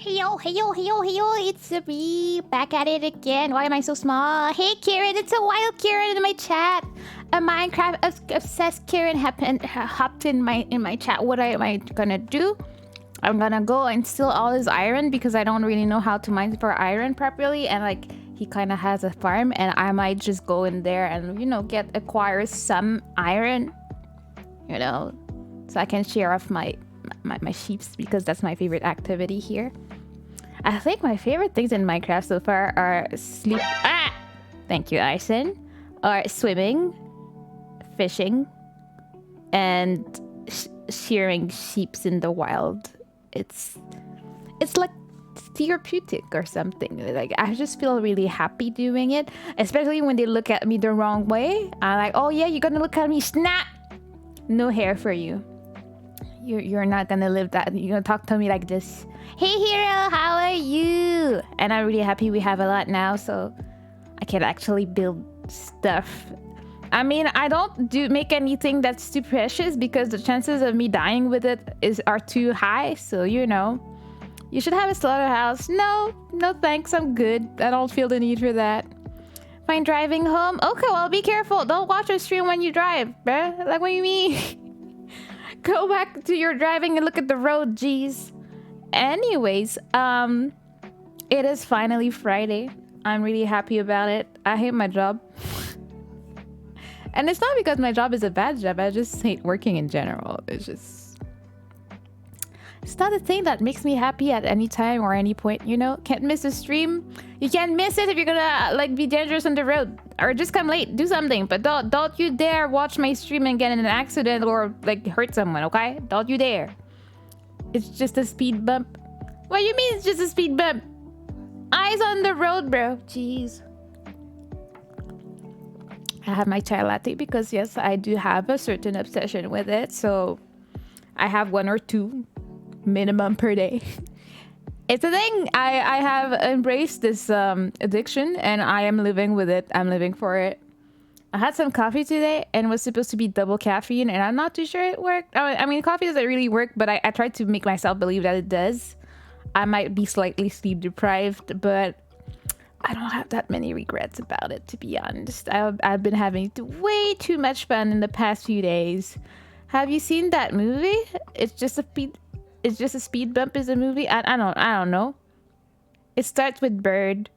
Hey yo, it's me, back at it again. Why am I so small? Hey Kieran, it's a wild Kieran in my chat. A Minecraft obsessed Kieran hopped in my chat. What am I gonna do? I'm gonna go and steal all his iron because I don't really know how to mine for iron properly, and like he kind of has a farm, and I might just go in there and acquire some iron, so I can share off my sheeps because that's my favorite activity here. I think my favorite things in Minecraft so far are sleep. Thank you, Aisen. Are swimming, fishing, and shearing sheeps in the wild. It's like therapeutic or something. Like I just feel really happy doing it, especially when they look at me the wrong way. I'm like, oh yeah, you're gonna look at me, snap. No hair for you. You're not gonna live that. You're gonna talk to me like this. Hey hero, how are you? And I'm really happy we have a lot now, so I can actually build stuff. I mean, I don't make anything that's too precious because the chances of me dying with it are too high. So you should have a slaughterhouse. No thanks, I'm good. I don't feel the need for that. Fine driving home. Okay, well be careful. Don't watch a stream when you drive, bruh. Like what do you mean? Go back to your driving and look at the road, jeez. Anyways, it is finally Friday. I'm really happy about it. I hate my job. And it's not because my job is a bad job. I just hate working in general. It's not a thing that makes me happy at any time or any point, Can't miss a stream. You can't miss it if you're gonna be dangerous on the road. Or just come late, do something. But don't you dare watch my stream and get in an accident or hurt someone, okay? Don't you dare. It's just a speed bump. What do you mean it's just a speed bump? Eyes on the road, bro. Jeez. I have my chai latte because yes, I do have a certain obsession with it. So I have 1 or 2 minimum per day. It's a thing. I have embraced this addiction and I am living with it. I'm living for it. I had some coffee today and it was supposed to be double caffeine and I'm not too sure it worked. I mean, coffee doesn't really work, but I tried to make myself believe that it does. I might be slightly sleep deprived, but I don't have that many regrets about it, to be honest. I've been having way too much fun in the past few days. Have you seen that movie? It's just a speed bump is a movie. I don't know. It starts with Bird.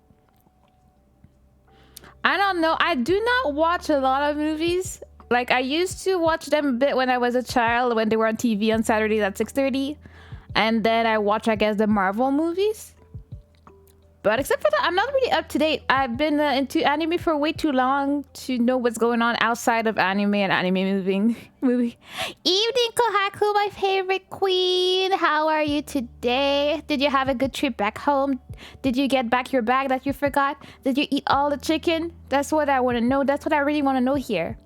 I don't know. I do not watch a lot of movies. Like I used to watch them a bit when I was a child, when they were on TV on Saturdays at 6:30. And then I watch, I guess, the Marvel movies. But except for that, I'm not really up to date. I've been into anime for way too long to know what's going on outside of anime and anime movie. Evening, Kohaku, my favorite queen. How are you today? Did you have a good trip back home? Did you get back your bag that you forgot? Did you eat all the chicken? That's what I want to know. That's what I really want to know here.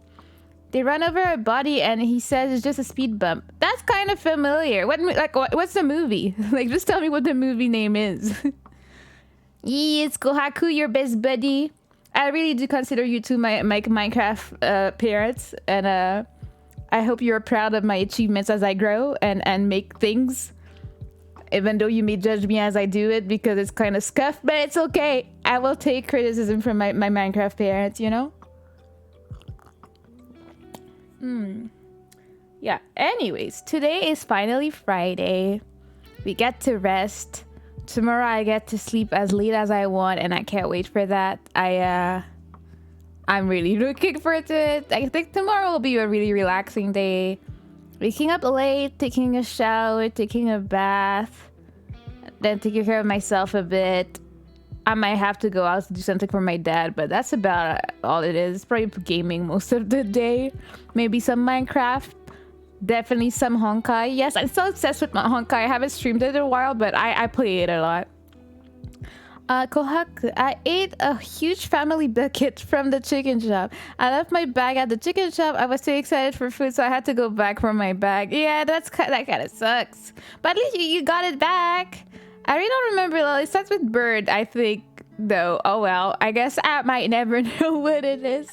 They run over a body and he says it's just a speed bump. That's kind of familiar. What's the movie? Just tell me what the movie name is. Yes, Kohaku, your best buddy. I really do consider you two my Minecraft parents, and I hope you're proud of my achievements as I grow and make things. Even though you may judge me as I do it because it's kind of scuffed, but it's okay. I will take criticism from my Minecraft parents, Yeah, anyways, today is finally Friday. We get to rest. Tomorrow I get to sleep as late as I want and I can't wait for that. I'm really looking forward to it. I think tomorrow will be a really relaxing day. Waking up late, taking a shower, taking a bath, then taking care of myself a bit. I might have to go out to do something for my dad, but that's about all it is. Probably gaming most of the day. Maybe some Minecraft. Definitely some Honkai. Yes, I'm so obsessed with my Honkai. I haven't streamed it in a while, but I play it a lot. Kohaku, I ate a huge family bucket from the chicken shop. I left my bag at the chicken shop. I was too excited for food, so I had to go back for my bag. Yeah, that kind of sucks. But at least you got it back. I really don't remember. It starts with Bird, I think, though. Oh well, I guess I might never know what it is.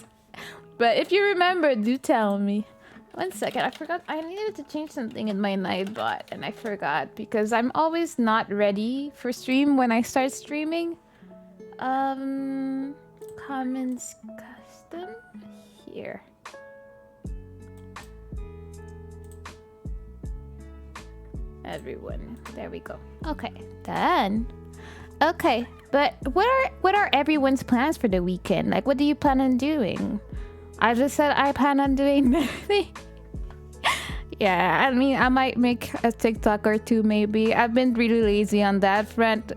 But if you remember, do tell me. 1 second, I forgot. I needed to change something in my Nightbot, and I forgot because I'm always not ready for stream when I start streaming. Commons custom here. Everyone, there we go. Okay, done. Okay, but what are everyone's plans for the weekend? Like, what do you plan on doing? I just said I plan on doing nothing. Yeah, I mean, I might make a TikTok or two maybe. I've been really lazy on that front.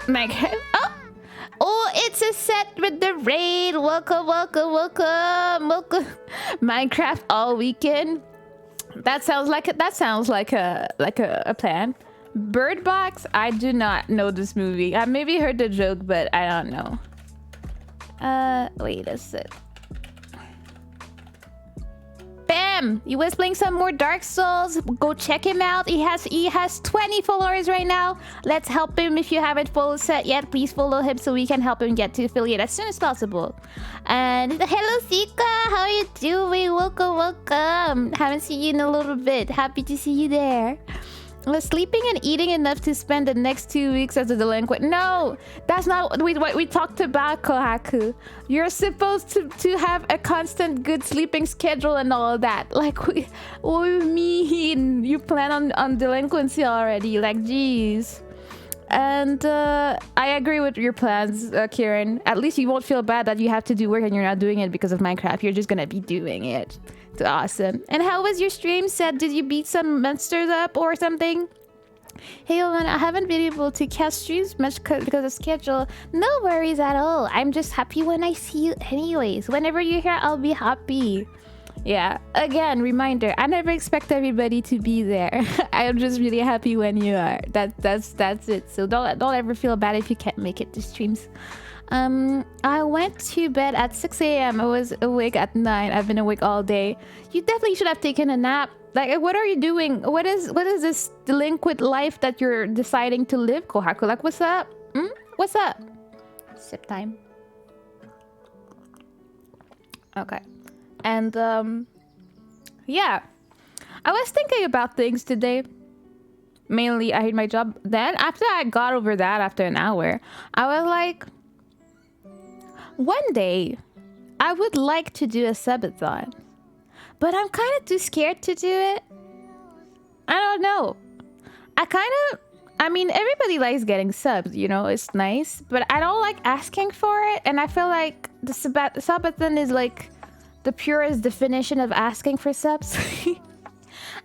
Like, oh, it's a set with the raid. Welcome. Minecraft all weekend. That sounds like a plan. Bird Box? I do not know this movie. I maybe heard the joke, but I don't know. Wait a sec. Bam! He was playing some more Dark Souls. Go check him out. He has 20 followers right now. Let's help him. If you haven't followed Set yet, please follow him so we can help him get to affiliate as soon as possible. And hello Sika, how are you doing? Welcome. Haven't seen you in a little bit. Happy to see you there. Sleeping and eating enough to spend the next 2 weeks as a delinquent. No, that's not what we talked about, Kohaku. You're supposed to have a constant good sleeping schedule and all of that. Like, what do you mean? You plan on delinquency already? Like, jeez. And I agree with your plans, Kieran. At least you won't feel bad that you have to do work and you're not doing it because of Minecraft. You're just gonna be doing it. It's awesome. And how was your stream set? Did you beat some monsters up or something? Hey, man, I haven't been able to cast streams much because of schedule. No worries at all. I'm just happy when I see you anyways. Whenever you're here, I'll be happy. Yeah, again, reminder, I never expect everybody to be there. I'm just really happy when you are. That's it. So don't ever feel bad if you can't make it to streams. I went to bed at 6 a.m. I was awake at 9. I've been awake all day. You definitely should have taken a nap. Like, what are you doing? What is this delinquent life that you're deciding to live, Kohaku? Like, what's up? What's up? Sip time. Okay. And, yeah. I was thinking about things today. Mainly, I hate my job. Then, after I got over that after an hour, I was like, one day, I would like to do a subathon. But I'm kind of too scared to do it. I don't know. I mean, everybody likes getting subs, you know, it's nice. But I don't like asking for it. And I feel like the subathon is like the purest definition of asking for subs.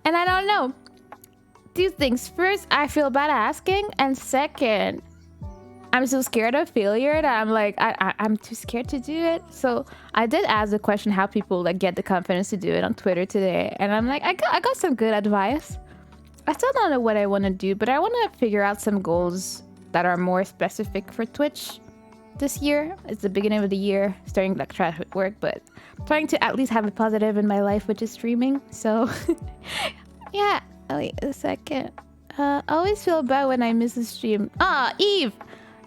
And I don't know. 2 things. First, I feel bad asking. And second, I'm so scared of failure that I'm like, I'm too scared to do it. So I did ask the question how people like get the confidence to do it on Twitter today. And I'm like, I got some good advice. I still don't know what I want to do, but I want to figure out some goals that are more specific for Twitch this year. It's the beginning of the year, starting like try to work, but trying to at least have a positive in my life, which is streaming. So yeah. Oh, wait a second. I always feel bad when I miss a stream. Eve!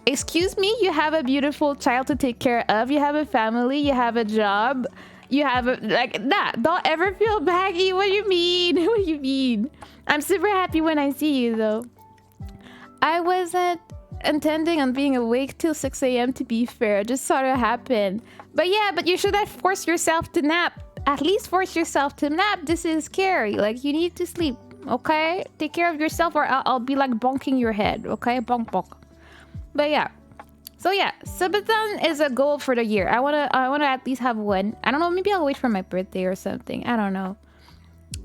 Excuse me, you have a beautiful child to take care of. You have a family. You have a job. You have a... Like, that. Don't ever feel bad, Eve. What do you mean? What do you mean? I'm super happy when I see you, though. I wasn't intending on being awake till 6 a.m. to be fair. It just sort of happened. But yeah, but you should have forced yourself to nap. At least force yourself to nap. This is scary. Like, you need to sleep, okay? Take care of yourself or I'll be like bonking your head, okay? Bonk, bonk. But yeah. So yeah, subathon is a goal for the year. I wanna at least have one. I don't know, maybe I'll wait for my birthday or something. I don't know.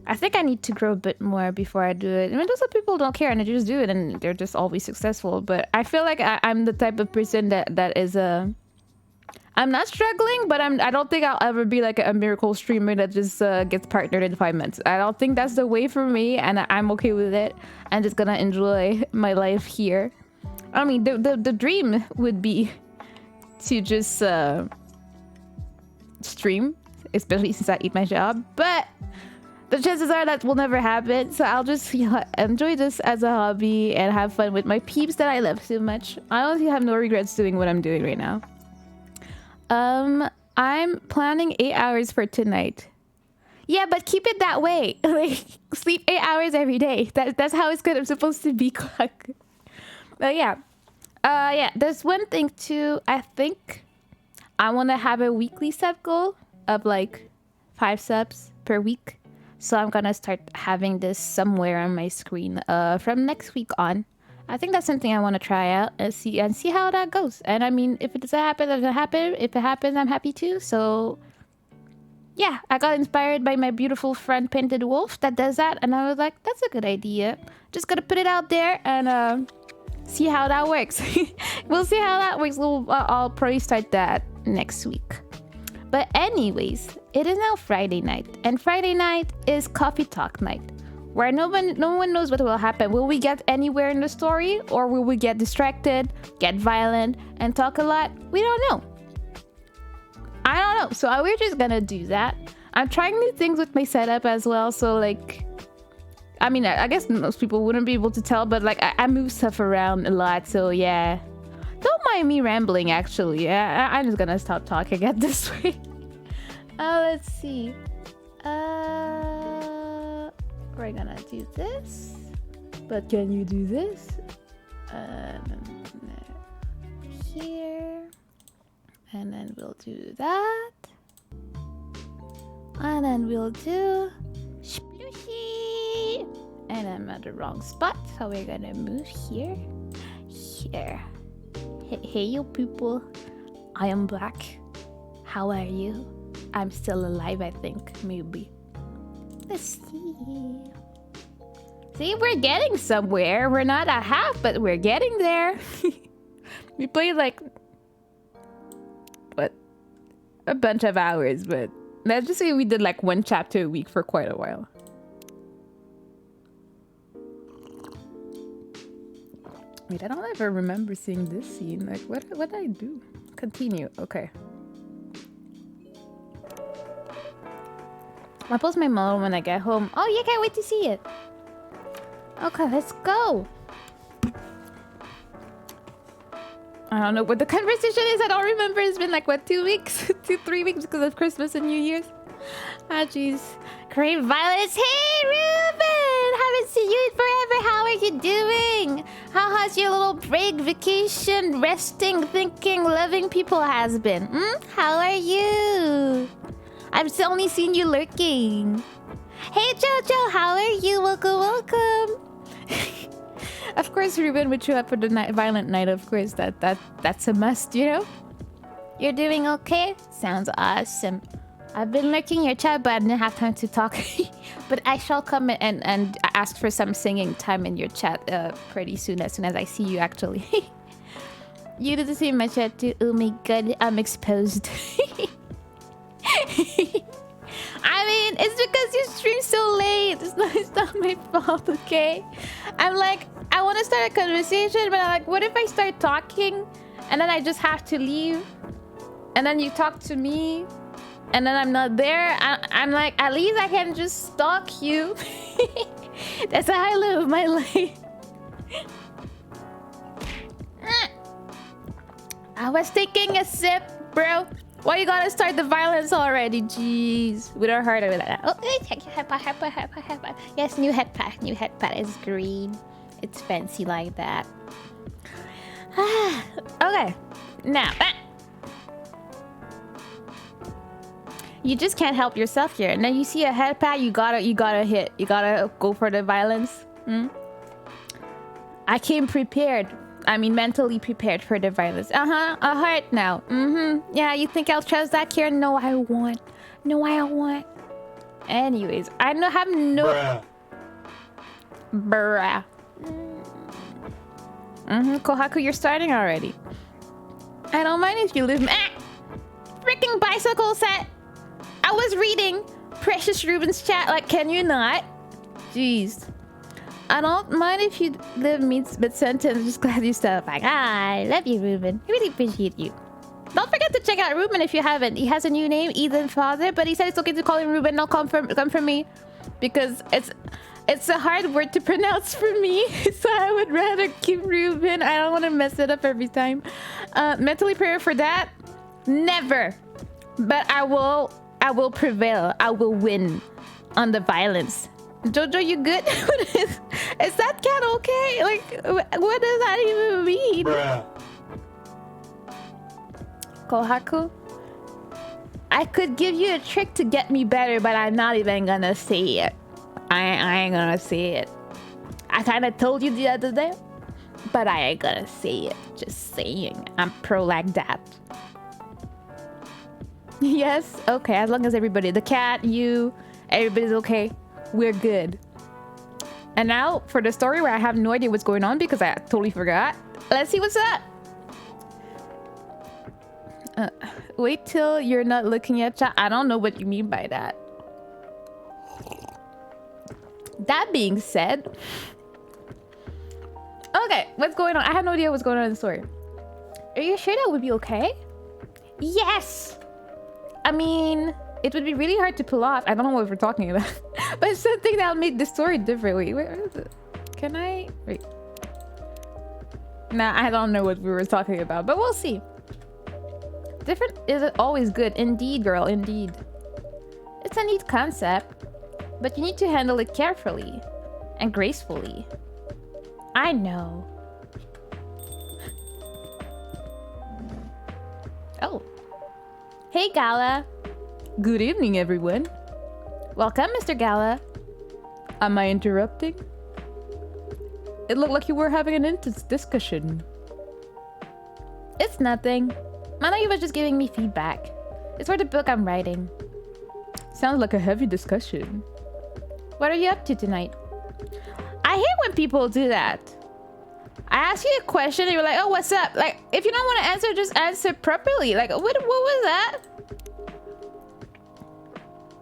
I think I need to grow a bit more before I do it. I mean, some people don't care and they just do it and they're just always successful. But I feel like I'm the type of person that is I'm not struggling, but I don't think I'll ever be like a miracle streamer that just gets partnered in 5 months. I don't think that's the way for me, and I'm okay with it. I'm just gonna enjoy my life here. I mean, the dream would be to just stream, especially since I eat my job. But the chances are that will never happen. So I'll just enjoy this as a hobby and have fun with my peeps that I love so much. I honestly have no regrets doing what I'm doing right now. I'm planning 8 hours for tonight. Yeah, but keep it that way. Like, sleep 8 hours every day. That's how it's good. I'm supposed to be clock. But yeah. Yeah, there's one thing too. I think I want to have a weekly sub goal of like 5 subs per week. So I'm gonna start having this somewhere on my screen from next week on. I think that's something I want to try out and see how that goes. And I mean, if it doesn't happen, it doesn't happen. If it happens, I'm happy too. So yeah, I got inspired by my beautiful friend Painted Wolf that does that, and I was like, that's a good idea. Just gonna put it out there and see how that works. We'll see how that works. I'll probably start that next week. But anyways, it is now Friday night, and Friday night is coffee talk night, where no one knows what will happen. Will we get anywhere in the story, or will we get distracted, get violent, and talk a lot? We don't know. I don't know. So we're just gonna do that. I'm trying new things with my setup as well. So like, I mean, I guess most people wouldn't be able to tell, but like I move stuff around a lot. So yeah, don't mind me rambling. Actually, I'm just gonna stop talking at this rate. Let's see. We're gonna do this, but can you do this? Here, and then we'll do that, and then we'll do splooshy, and I'm at the wrong spot, so we're gonna move here. Hey you people, I am back. How are you? I'm still alive, I think, maybe. Let's see. See, we're getting somewhere. We're not at half, but we're getting there. We played like, what? A bunch of hours, but let's just say we did like 1 chapter a week for quite a while. Wait, I don't ever remember seeing this scene. Like, what did I do? Continue. Okay. I'll post my model when I get home. Oh, yeah, can't wait to see it. Okay, let's go. I don't know what the conversation is. I don't remember. It's been like, what, 2 weeks? 3 weeks because of Christmas and New Year's. Ah, jeez. Great violence. Hey, Ruben! Haven't seen you in forever. How are you doing? How has your little break, vacation, resting, thinking, loving people has been? How are you? I've only seen you lurking. Hey, Jojo, how are you? Welcome, welcome. Of course, Ruben would show up for the violent night. Of course, that's a must, you know? You're doing okay? Sounds awesome. I've been lurking your chat, but I didn't have time to talk. But I shall come and ask for some singing time in your chat pretty soon, as I see you, actually. You did the same in my chat too. Oh my god, I'm exposed. I mean, it's because you stream so late. It's not my fault, okay? I'm like, I want to start a conversation, but I'm like, what if I start talking and then I just have to leave? And then you talk to me and then I'm not there. I'm like, at least I can just stalk you. That's how I live my life. I was taking a sip, bro. Why you gotta start the violence already? Jeez. We don't hurt it with that. Oh, thank you. Headpad. Yes, new headpad. New headpad is green. It's fancy like that. Okay. Now. You just can't help yourself here. And then you see a headpad, you gotta hit. You gotta go for the violence. I came prepared. I mean, mentally prepared for the violence. A heart now. Yeah, you think I'll trust that here? No, I won't. No, I won't. Anyways, I don't have no... Bruh. Kohaku, you're starting already. I don't mind if you live... Freaking bicycle set! I was reading Precious Ruben's chat. Like, can you not? Jeez. I don't mind if you live mid-sentence. Just glad you stopped. Like, I love you, Ruben. I really appreciate you. Don't forget to check out Ruben if you haven't. He has a new name, Ethan Father, but he said it's okay to call him Ruben. Don't come for me, because it's a hard word to pronounce for me. So I would rather keep Ruben. I don't want to mess it up every time. Mentally prepare for that? Never. But I will prevail. I will win. on the violence. Jojo, you good? Is that cat okay? Like, what does that even mean? Bruh. Kohaku? I could give you a trick to get me better, but I'm not even gonna say it. I ain't gonna say it. I kinda told you the other day, but I ain't gonna say it. Just saying. I'm pro like that. Yes? Okay, as long as everybody, the cat, you, everybody's okay. We're good. And now for the story where I have no idea what's going on because I totally forgot. Let's see what's up. Wait till you're not looking at chat. I don't know what you mean by that. That being said, okay, what's going on? I have no idea what's going on in the story. Are you sure that would be okay? Yes. I mean, it would be really hard to pull off. I don't know what we're talking about, but it's something that'll make the story different. Wait, where is it? Can I? Wait. Nah, I don't know what we were talking about, but we'll see. Different isn't always good. Indeed, girl, indeed. It's a neat concept, but you need to handle it carefully and gracefully. I know. Oh. Hey, Gala. Good evening, everyone. Welcome, Mr. Gala. Am I interrupting? It looked like you were having an intense discussion. It's nothing. Managi was just giving me feedback. It's for the book I'm writing. Sounds like a heavy discussion. What are you up to tonight? I hate when people do that. I ask you a question and you're like, oh, what's up? Like, if you don't want to answer, just answer properly. Like, what was that?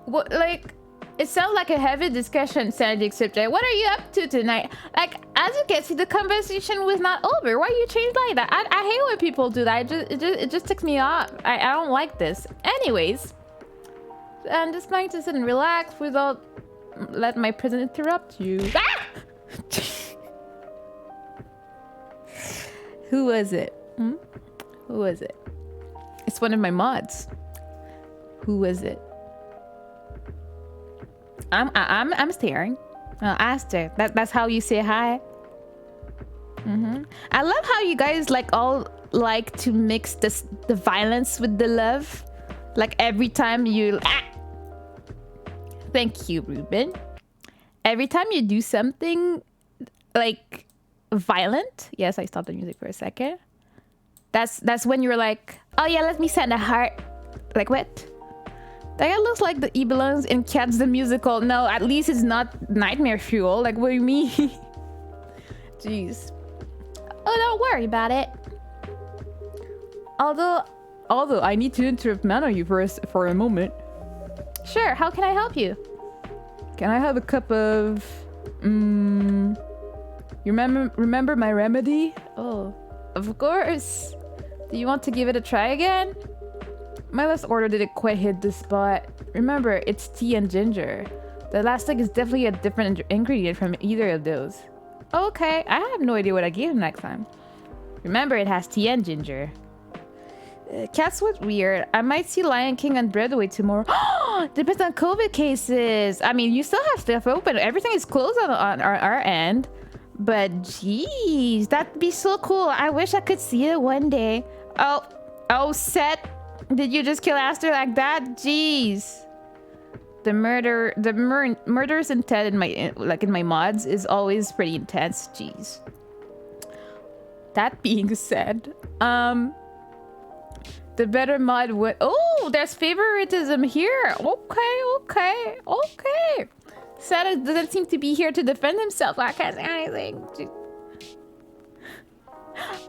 What, like, it sounds like a heavy discussion, Sandy subject. What are you up to tonight? Like, as you can see, the conversation was not over. Why you change like that? I hate when people do that. It just ticks me off. I don't like this. Anyways, I'm just going to sit and relax without let my present interrupt you. Ah! Who was it? Hmm? Who was it? It's one of my mods. Who was it? I'm staring. Aster. That's how you say hi. I love how you guys like all like to mix the violence with the love. Like every time you. Ah! Thank you, Ruben. Every time you do something like violent. Yes, I stopped the music for a second. That's when you're like, oh yeah, let me send a heart. Like what? That guy looks like he belongs in Cats the Musical. No, at least it's not nightmare fuel. Like, what do you mean? Jeez. Oh, don't worry about it. Although I need to interrupt Managi for a moment. Sure, how can I help you? Can I have a cup of... You remember my remedy? Oh, of course. Do you want to give it a try again? My last order didn't quite hit the spot. Remember, it's tea and ginger. The last thing is definitely a different ingredient from either of those. Okay, I have no idea what I gave him next time. Remember, it has tea and ginger. Cats was weird. I might see Lion King on Broadway tomorrow. Depends on COVID cases. I mean, you still have stuff open. Everything is closed on our end. But jeez, that'd be so cool. I wish I could see it one day. Oh, Seth. Did you just kill Aster like that? Jeez. The murders intent in my mods is always pretty intense. Jeez. That being said, the better mod would. Oh, there's favoritism here. Okay. Seth doesn't seem to be here to defend himself. I can't say anything.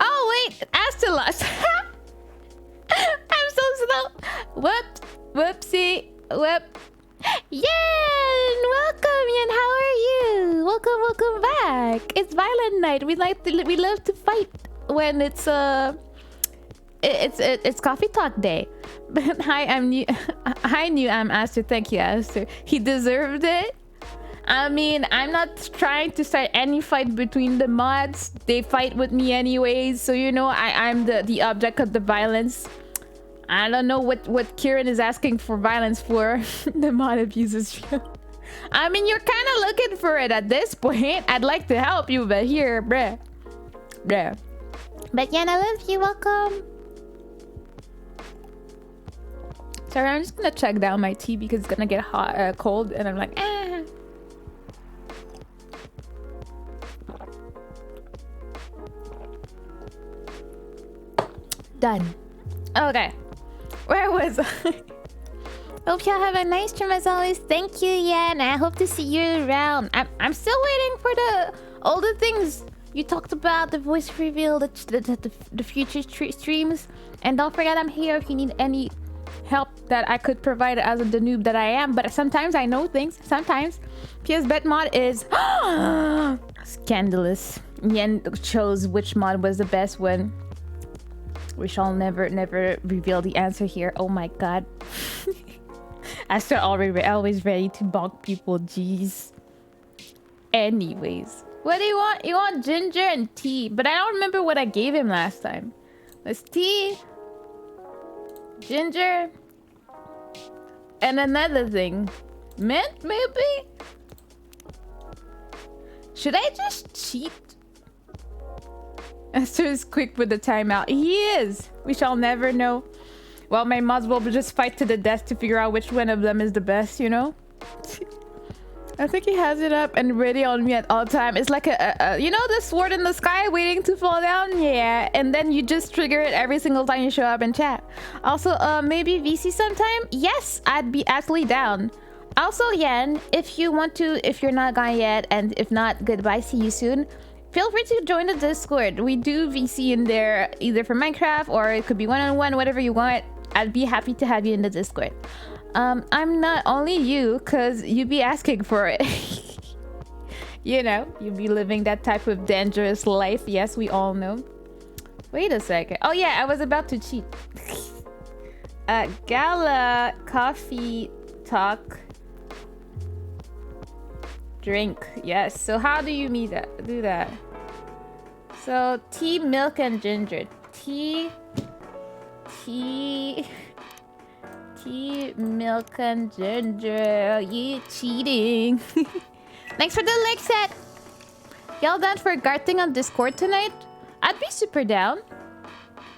Oh wait, Aster lost. I'm so slow. Whoopsie. Yen, welcome, Yen. How are you? Welcome back. It's Violent Night. We love to fight when it's coffee talk day. But hi, I'm new. I'm Aster. Thank you, Aster. He deserved it. I mean, I'm not trying to start any fight between the mods. They fight with me anyways, so you know I'm the object of the violence. I don't know what Kieran is asking for violence for. The mod abuses you. I mean, you're kind of looking for it at this point. I'd like to help you, but here, bruh. Bruh. But yeah, I love you. Welcome. Sorry, I'm just gonna check down my tea because it's gonna get hot, cold, and I'm like, ah. Done. Okay. Where was I? Hope y'all have a nice stream as always. Thank you, Yan. I hope to see you around. I'm still waiting for all the things you talked about, the voice reveal, the future streams. And don't forget, I'm here if you need any help that I could provide as the noob that I am. But sometimes I know things. Sometimes PS Bet mod is scandalous. Yan chose which mod was the best one. We shall never reveal the answer here. Oh my god. Aster always ready to bonk people. Jeez. Anyways, what do you want? You want ginger and tea, but I don't remember what I gave him last time. It's tea, ginger, and another thing, mint maybe. Should I just cheat? Aster is quick with the timeout. He is. We shall never know. Well, my mods will just fight to the death to figure out which one of them is the best, you know? I think he has it up and ready on me at all time. It's like you know the sword in the sky waiting to fall down? Yeah, and then you just trigger it every single time you show up in chat. Also, maybe VC sometime? Yes, I'd be absolutely down. Also, Yan, if you want to, if you're not gone yet, and if not, goodbye, see you soon. Feel free to join the Discord. We do VC in there, either for Minecraft or it could be one-on-one, whatever you want. I'd be happy to have you in the Discord. I'm not only you, because you'd be asking for it. You know, you'd be living that type of dangerous life. Yes, we all know. Wait a second. Oh yeah, I was about to cheat. Gala, coffee, talk, drink. Yes, so how do you do that? So, tea, milk, and ginger. Tea, milk, and ginger. You cheating. Thanks for the like set. Y'all down for garting on Discord tonight? I'd be super down.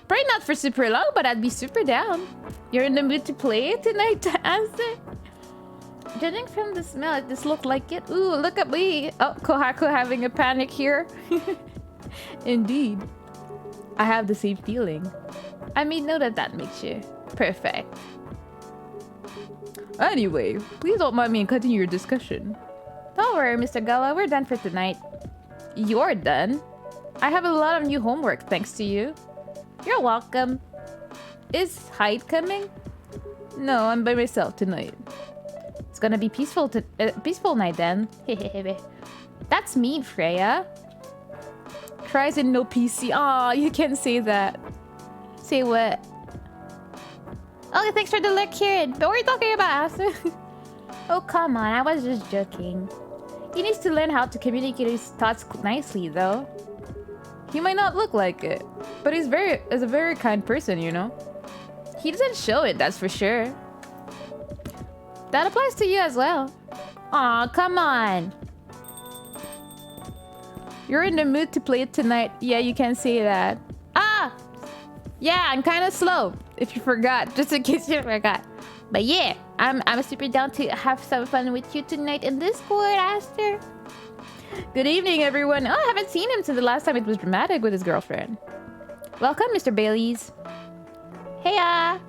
Probably not for super long, but I'd be super down. You're in the mood to play tonight to answer? Judging from the smell, this looked like it. Ooh, look at me. Oh, Kohaku having a panic here. Indeed. I have the same feeling. I made note of that mixture. Perfect. Anyway, please don't mind me cutting your discussion. Don't worry, Mr. Gala. We're done for tonight. You're done? I have a lot of new homework thanks to you. You're welcome. Is Hyde coming? No, I'm by myself tonight. It's gonna be peaceful night then. That's mean, Freya. Cries in no PC. Aw, you can't say that. Say what? Oh, thanks for the look, Kieran. But what are you talking about, Aster? Oh, come on. I was just joking. He needs to learn how to communicate his thoughts nicely, though. He might not look like it, but he's a very kind person, you know? He doesn't show it, that's for sure. That applies to you as well. Aw, come on. You're in the mood to play it tonight. Yeah, you can say that. Ah! Yeah, I'm kind of slow, if you forgot. Just in case you forgot. But yeah, I'm super down to have some fun with you tonight in Discord, Aster. Good evening, everyone. Oh, I haven't seen him since the last time it was dramatic with his girlfriend. Welcome, Mr. Baileys. Heya.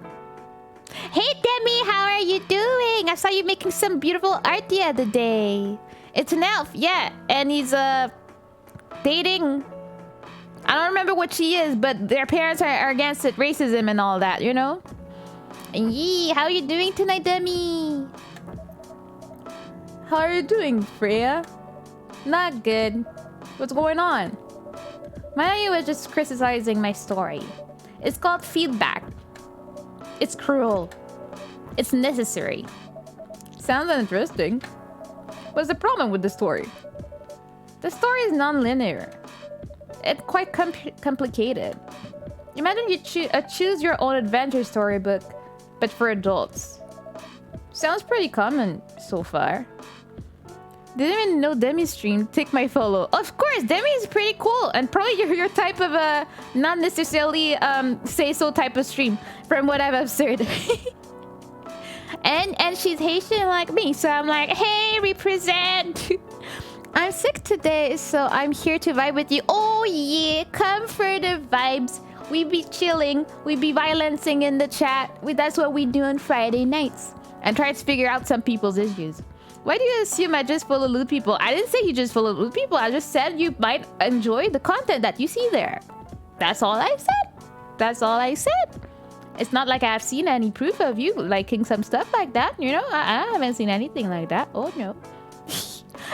Hey, Demi, how are you doing? I saw you making some beautiful art the other day. It's an elf, yeah. And he's, dating... I don't remember what she is, but their parents are against it, racism and all that, you know? And yee, how are you doing tonight, Demi? How are you doing, Freya? Not good. What's going on? Maya was just criticizing my story. It's called feedback. It's cruel. It's necessary. Sounds interesting. What's the problem with the story? The story is non-linear. It's quite complicated. Imagine you choose your own adventure storybook, but for adults. Sounds pretty common so far. Didn't even know Demi streamed. Take my follow. Of course, Demi is pretty cool. And probably your type of not necessarily say so type of stream from what I've observed. and she's Haitian like me. So I'm like, hey, represent. I'm sick today, so I'm here to vibe with you. Oh yeah, come for the vibes. We be chilling. We be violencing in the chat. That's what we do on Friday nights. And try to figure out some people's issues. Why do you assume I just follow loot people? I didn't say you just follow loot people. I just said you might enjoy the content that you see there. That's all I said. That's all I said. It's not like I've seen any proof of you liking some stuff like that. You know, I haven't seen anything like that. Oh no.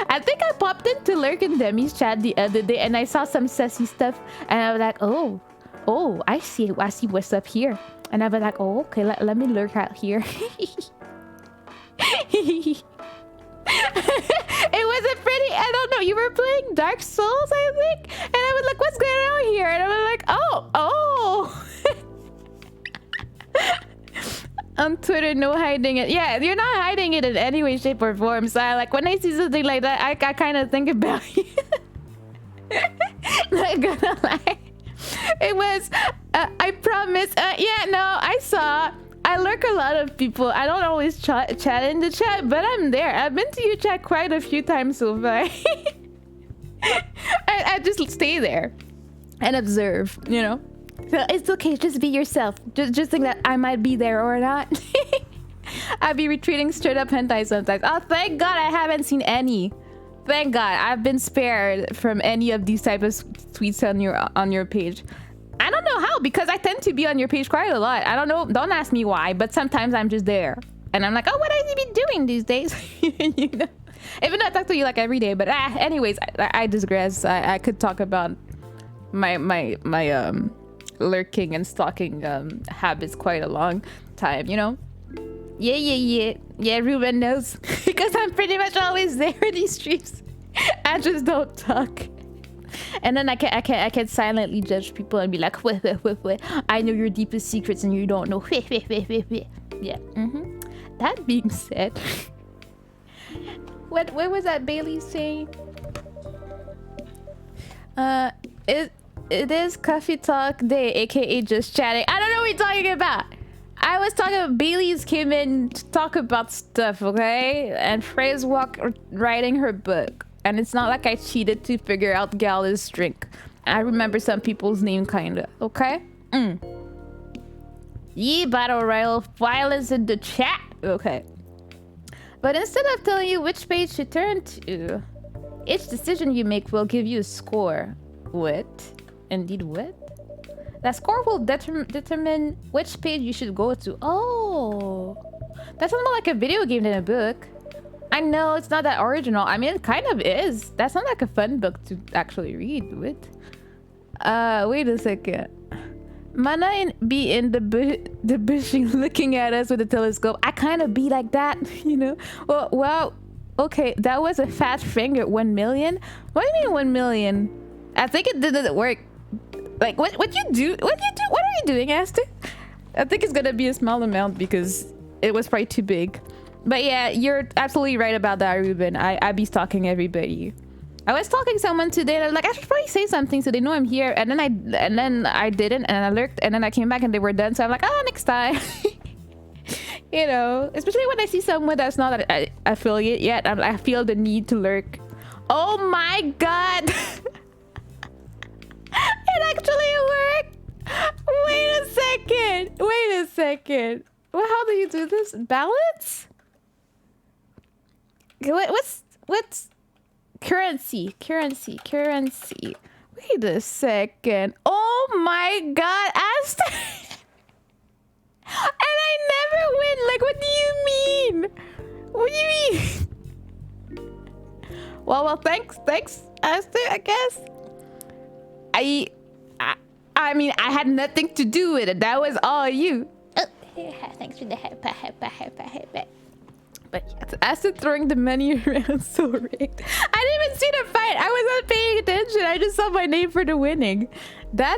I think I popped into Lurk and Demi's chat the other day and I saw some sassy stuff and I was like, oh, I see what's up here. And I was like, oh, okay, let me lurk out here. It wasn't pretty. I don't know. You were playing Dark Souls, I think, and I was like, "What's going on here?" And I was like, "Oh." On Twitter, no hiding it. Yeah, you're not hiding it in any way, shape, or form. So I like when I see something like that, I kind of think about you. Not gonna lie. It was. I promise. Yeah, no, I saw. I lurk a lot of people. I don't always chat in the chat, but I'm there. I've been to your chat quite a few times so far. I just stay there and observe, you know? So it's okay, just be yourself. Just think that I might be there or not. I'd be retweeting straight up hentai sometimes. Oh, thank God I haven't seen any. Thank God I've been spared from any of these type of tweets on your page. I don't know how, because I tend to be on your page quite a lot. I don't know. Don't ask me why, but sometimes I'm just there. And I'm like, oh, what have you been doing these days? You know? Even though I talk to you like every day. But anyways, I digress. I could talk about my lurking and stalking habits quite a long time, you know? Yeah, Ruben knows. Because I'm pretty much always there in these streams. I just don't talk. And then I can silently judge people and be like, wait. I know your deepest secrets and you don't know. Yeah. That being said, what was that Bailey saying? It is Coffee Talk Day, aka just chatting. I don't know what you're talking about. I was talking about Bailey's came in to talk about stuff, okay? And Frey's writing her book. And it's not like I cheated to figure out Gala's drink. I remember some people's name kinda, okay? Yee, battle royale violence in the chat. Okay. But instead of telling you which page to turn to, each decision you make will give you a score. What? Indeed what? That score will determine which page you should go to. Oh. That's not like a video game than a book. I know it's not that original. I mean, it kind of is. That's not like a fun book to actually read with. Wait a second. Mana be in the bush looking at us with a telescope. I kind of be like that, you know? Well, okay, that was a fat finger. 1 million? What do you mean 1 million? I think it didn't work. Like, what you do? What are you doing, Aster? I think it's gonna be a small amount because it was probably too big. But yeah, you're absolutely right about that, Ruben. I be stalking everybody. I was stalking someone today and I was like, I should probably say something so they know I'm here. And then I didn't, and I lurked, and then I came back and they were done. So I'm like, oh, next time. You know, especially when I see someone that's not an affiliate yet, I feel the need to lurk. Oh my God. It actually worked. Wait a second. Well, how do you do this? Balance? What's currency? Wait a second. Oh my God, Asta. And I never win. Like, what do you mean? What do you mean? Well, thanks, Asta, I guess. I mean, I had nothing to do with it. That was all you. Oh, thanks for the head. But yes, Asta throwing the money around so rigged. I didn't even see the fight. I was not paying attention. I just saw my name for the winning. But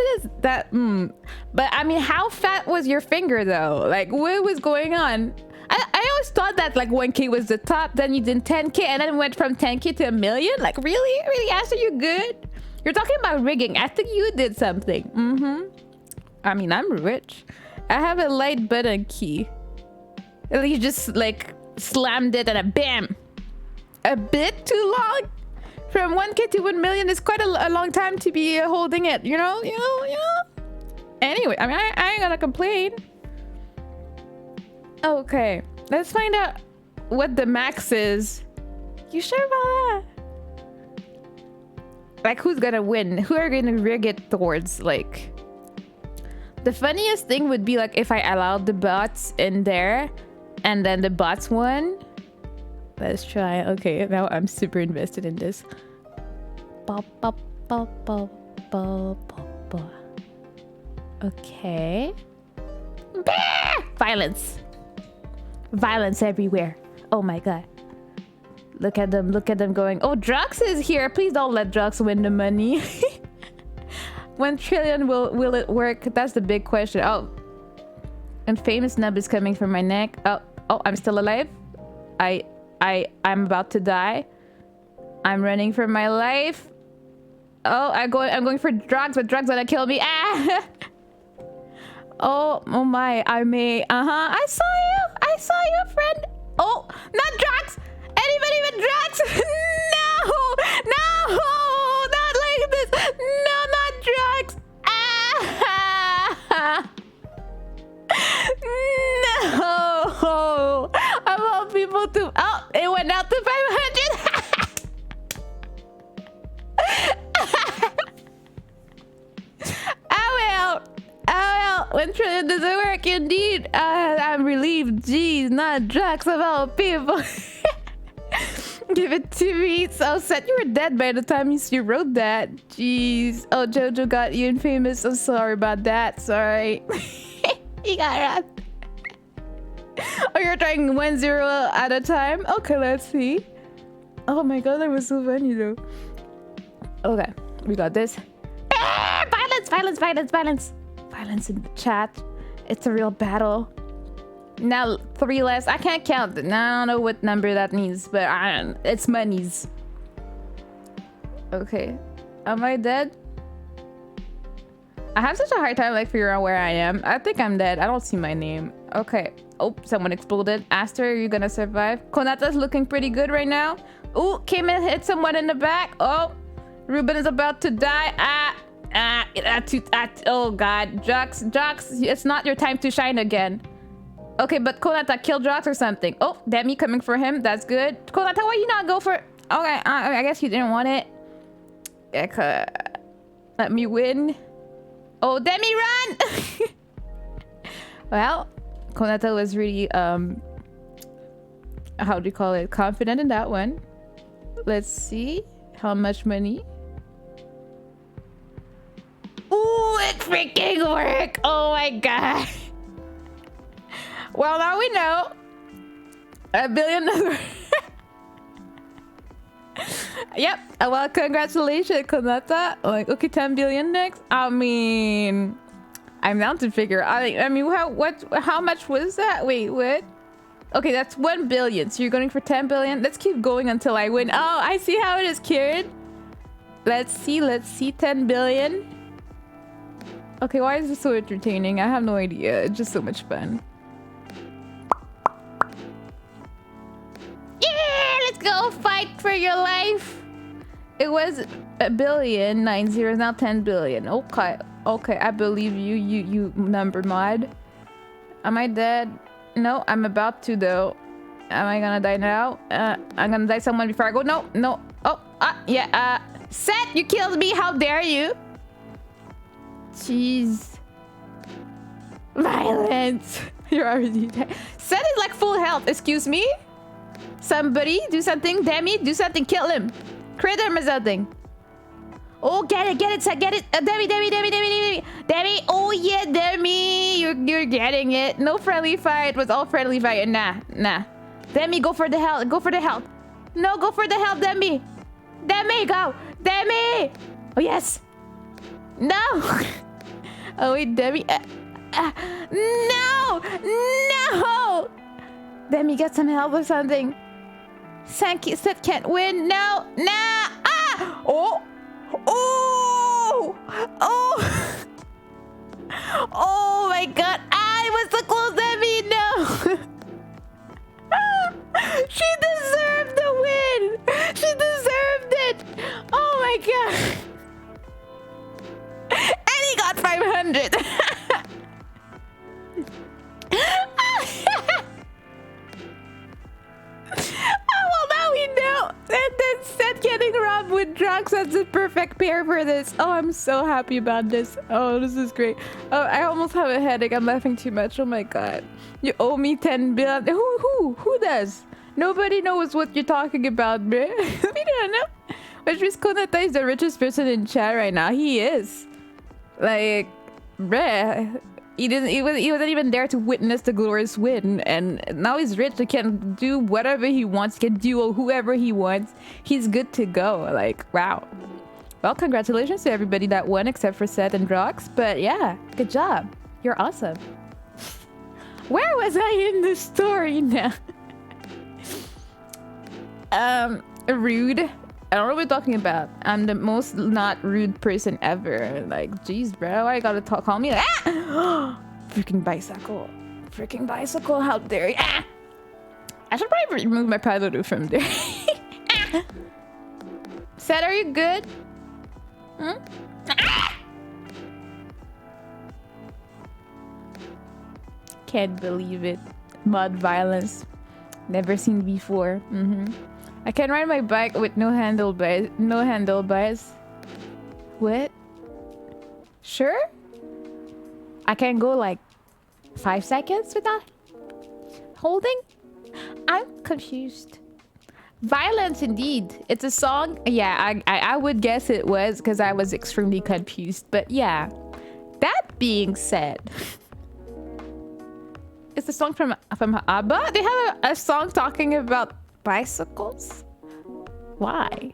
I mean, how fat was your finger though? Like, what was going on? I always just thought that like 1K was the top, then you did 10K, and then went from 10K to a million. Like really, Aster, you good? You're talking about rigging. I think you did something. I mean, I'm rich. I have a light button key. You just like slammed it and a bam. A bit too long. From 1K to 1 million is quite a long time to be holding it. You know. Anyway, I mean, I ain't gonna complain. Okay, let's find out what the max is. You sure about that? Like, who's gonna win? Who are gonna rig it towards? Like, the funniest thing would be like if I allowed the bots in there and then the bots won. Let's try. Okay, now I'm super invested in this. Okay. Violence. Violence everywhere. Oh my god. Look at them going. Oh, Drux is here. Please don't let Drux win the money. 1 trillion, will it work? That's the big question. Oh. And famous nub is coming from my neck. Oh, I'm still alive. I'm about to die. I'm running for my life. Oh, I'm going for drugs, but drugs gonna kill me. Ah! Oh my, I may. I saw you, friend. Oh, not drugs. Anybody but drugs? No, not like this. No, not drugs. Ah! No, I want people to. Oh, it went out to 500. Oh well, 1 trillion doesn't work indeed. I'm relieved. Jeez, not drugs of all people. Give it 2 weeks. Oh, Seth, you were dead by the time you wrote that. Jeez. Oh, Jojo got you infamous. I'm sorry about that. Sorry. You got wrapped. Oh, you're trying 1-0 at a time? Okay, let's see. Oh my god, that was so funny though. Okay, we got this. Violence. Violence in the chat. It's a real battle. Now 3 less. I can't count. Now I don't know what number that means, but it's monies. Okay. Am I dead? I have such a hard time like figuring out where I am. I think I'm dead. I don't see my name. Okay. Oh, someone exploded. Aster, are you gonna survive? Konata's looking pretty good right now. Ooh, came and hit someone in the back. Oh, Ruben is about to die. Oh god. Jux, it's not your time to shine again. Okay, but Konata, kill Jux or something. Oh, Demi coming for him. That's good. Konata, why you not go for... Okay, I guess you didn't want it. Let me win. Oh, Demi, run! Well, Konata was really, how do you call it? Confident in that one. Let's see. How much money? Ooh, it freaking worked! Oh my god. Well, now we know. $1 billion. Yep. Well, congratulations, Konata. Like, okay, 10 billion next. I mean, I'm down to figure. I mean, how much was that? Wait, what? Okay, that's 1 billion. So you're going for 10 billion. Let's keep going until I win. Oh, I see how it is, Kieran. Let's see. 10 billion. Okay, why is this so entertaining? I have no idea. It's just so much fun. Yeah, let's go fight for your life. It was 1 billion, 9 zeros, now 10 billion. Okay, I believe you, you number mod. Am I dead? No, I'm about to though. Am I gonna die now? I'm gonna die someone before I go. No. Oh, yeah. Seth, you killed me. How dare you? Jeez. Violence. You're already dead. Seth is like full health. Excuse me? Somebody do something. Demi, do something. Kill him. Crit him or something. Oh, get it, Seth, get it. Demi. Demi, oh yeah, Demi. You're getting it. No friendly fire. It was all friendly fire. Nah. Demi, go for the health. No, go for the health, Demi. Demi, go. Demi. Oh, yes. No. Oh, wait, Demi. No. Demi, get some help or something. Seth can't win. No. Nah. Ah! Oh. Oh. Oh. Oh my god. Ah, it was so close, Demi. No. She deserved the win. She deserved it. Oh my god. And he got 500. Oh, well, now we know. And then Seth getting robbed with drugs. That's a perfect pair for this. Oh, I'm so happy about this. Oh, this is great. Oh, I almost have a headache. I'm laughing too much. Oh my god. You owe me 10 billion. Who does? Nobody knows what you're talking about, bruh. We don't know. Which means Konata is the richest person in chat right now. He is. Like, bruh. He wasn't even there to witness the glorious win, and now he's rich. He can do whatever he wants. He can duel whoever he wants. He's good to go. Like, wow. Well, congratulations to everybody that won except for Seth and Drox. But yeah, good job. You're awesome. Where was I in the story now? Rude. I don't know what we're talking about. I'm the most not rude person ever. Like, geez, bro, why you gotta call me like, ah! Freaking bicycle. Freaking bicycle, how dare you? Ah! I should probably remove my pilot from there. Ah! Seth, are you good? Hmm? Ah! Can't believe it. Mod violence. Never seen before. I can ride my bike with no handlebars. No handlebars. What? Sure? I can go like 5 seconds without holding? I'm confused. Violence indeed. It's a song. Yeah, I would guess it was because I was extremely confused. But yeah. That being said, it's a song from ABBA. They have a song talking about bicycles? Why?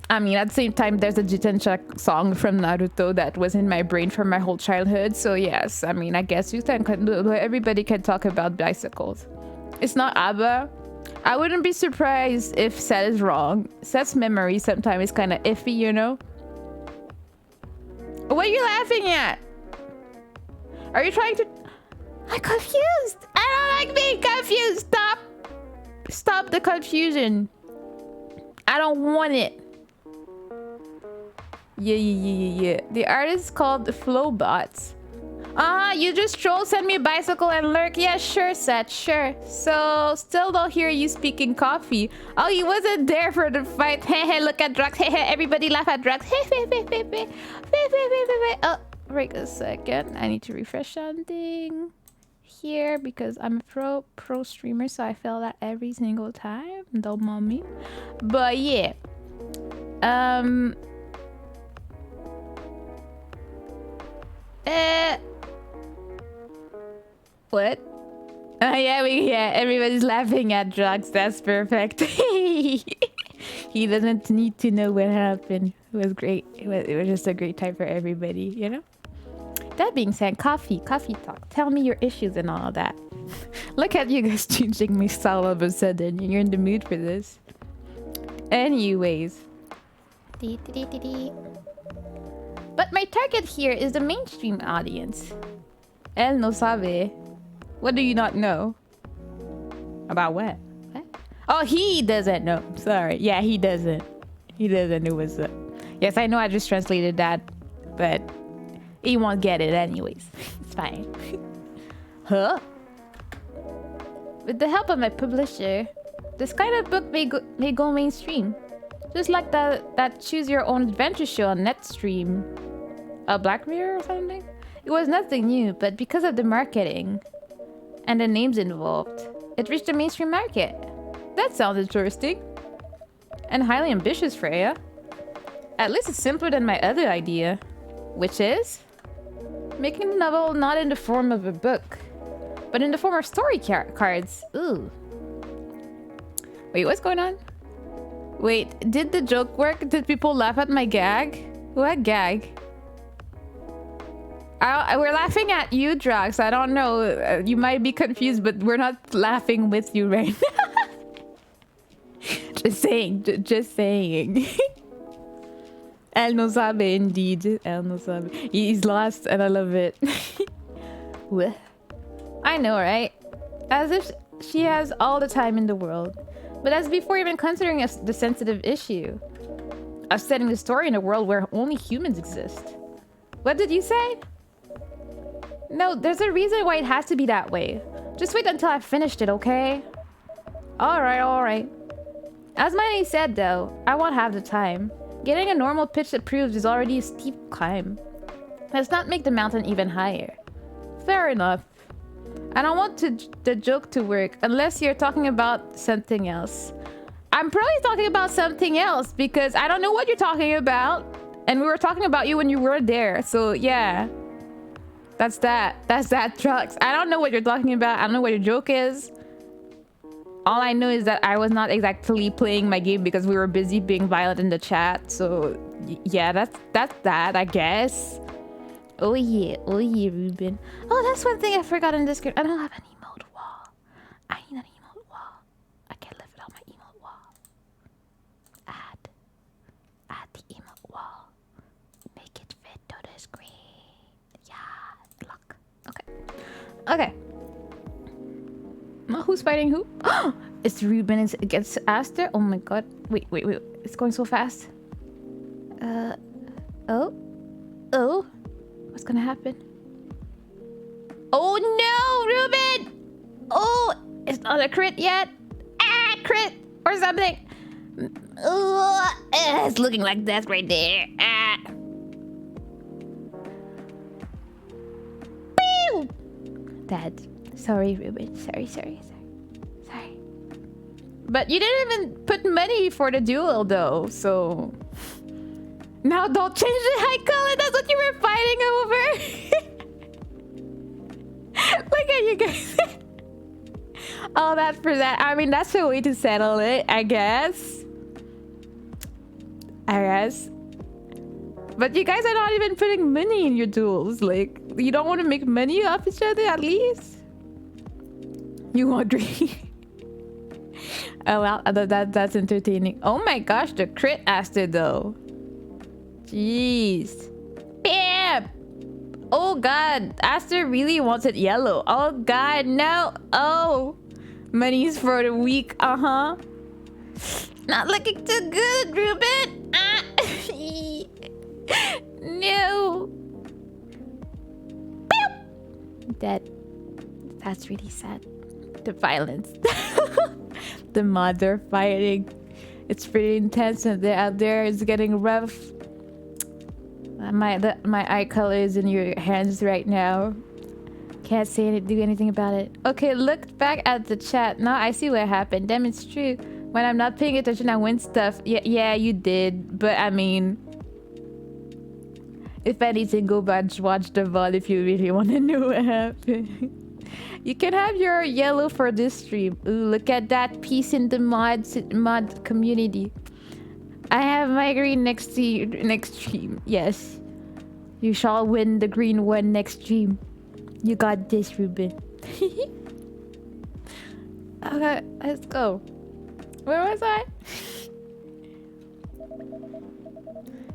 I mean, at the same time, there's a Jitensha song from Naruto that was in my brain for my whole childhood. So yes, I mean, I guess everybody can talk about bicycles. It's not ABBA. I wouldn't be surprised if Seth is wrong. Seth's memory sometimes is kind of iffy, you know? What are you laughing at? Are you trying to... I'm confused. I don't like being confused. Stop. Stop the confusion. I don't want it. Yeah. The artist is called Flowbots. You just troll, send me a bicycle and lurk. Yeah, sure, Seth, sure. So, still don't hear you speaking coffee. Oh, he wasn't there for the fight. Hey, look at Drax. Hey, everybody laugh at Drax. Oh, wait a second. I need to refresh something here because I'm a pro streamer, so I fail that every single time. Don't mind me. But yeah. What? Oh yeah, everybody's laughing at drugs. That's perfect. He doesn't need to know what happened. It was great. It was just a great time for everybody, you know? That being said, coffee talk. Tell me your issues and all that. Look at you guys changing my style all of a sudden. You're in the mood for this. Anyways. But my target here is the mainstream audience. Él no sabe. What do you not know? About what? What? Oh, he doesn't know. Sorry. Yeah, he doesn't. He doesn't know what's up. Yes, I know I just translated that, but he won't get it anyways. It's fine. Huh? With the help of my publisher, this kind of book may go mainstream. Just like that Choose Your Own Adventure show on Netstream. A Black Mirror or something? It was nothing new, but because of the marketing and the names involved, it reached the mainstream market. That sounds interesting. And highly ambitious, Freya. At least it's simpler than my other idea. Which is? Making the novel not in the form of a book, but in the form of story cards. Ooh. Wait, what's going on? Wait, did the joke work? Did people laugh at my gag? What gag? We're laughing at you, Drax. I don't know. You might be confused, but we're not laughing with you right now. Just saying. Just saying. El no sabe, indeed. El no sabe. He's lost, and I love it. I know, right? As if she has all the time in the world. But that's before even considering the sensitive issue of setting the story in a world where only humans exist. What did you say? No, there's a reason why it has to be that way. Just wait until I've finished it, okay? Alright, alright. As Miney said though, I won't have the time. Getting a normal pitch approved is already a steep climb. Let's not make the mountain even higher. Fair enough. I don't want the joke to work unless you're talking about something else. I'm probably talking about something else because I don't know what you're talking about. And we were talking about you when you were there. So yeah. That's that. That's that, Trucks. I don't know what you're talking about. I don't know what your joke is. All I know is that I was not exactly playing my game because we were busy being violent in the chat. So yeah, that's that, I guess. Oh yeah, Ruben. Oh, that's one thing I forgot in this game. I don't have an emote wall. I need an emote wall. I can't live without my emote wall. Add the emote wall. Make it fit to the screen. Yeah, look. Okay. Who's fighting who? It's Ruben against Aster. Oh my god. Wait. It's going so fast. Oh. What's gonna happen? Oh no, Ruben! Oh, it's not a crit yet. Crit or something. It's looking like death right there. Pew! Dad, sorry, Ruben. Sorry. But you didn't even put money for the duel, though. So now don't change the high color. That's what you were fighting over. Look at you guys. All that for that. I mean, that's the way to settle it, I guess. But you guys are not even putting money in your duels. Like, you don't want to make money off each other at least? You want dream? Oh well, that's entertaining. Oh my gosh, the crit Aster though. Jeez. Bam! Oh god, Aster really wants it yellow. Oh god, no. Oh. Money's for the weak, Not looking too good, Ruben. No. That's really sad. The violence. The mother fighting. It's pretty intense and out there. It's getting rough. My eye color is in your hands right now. Can't say anything, do anything about it. Okay, look back at the chat. Now I see what happened. Damn, it's true. When I'm not paying attention, I win stuff. Yeah, you did. But I mean, if anything, go back watch the VOD if you really want to know what happened. You can have your yellow for this stream. Ooh, look at that peace in the mod community. I have my green next stream. Yes. You shall win the green one next stream. You got this, Ruben. Okay, let's go. Where was I?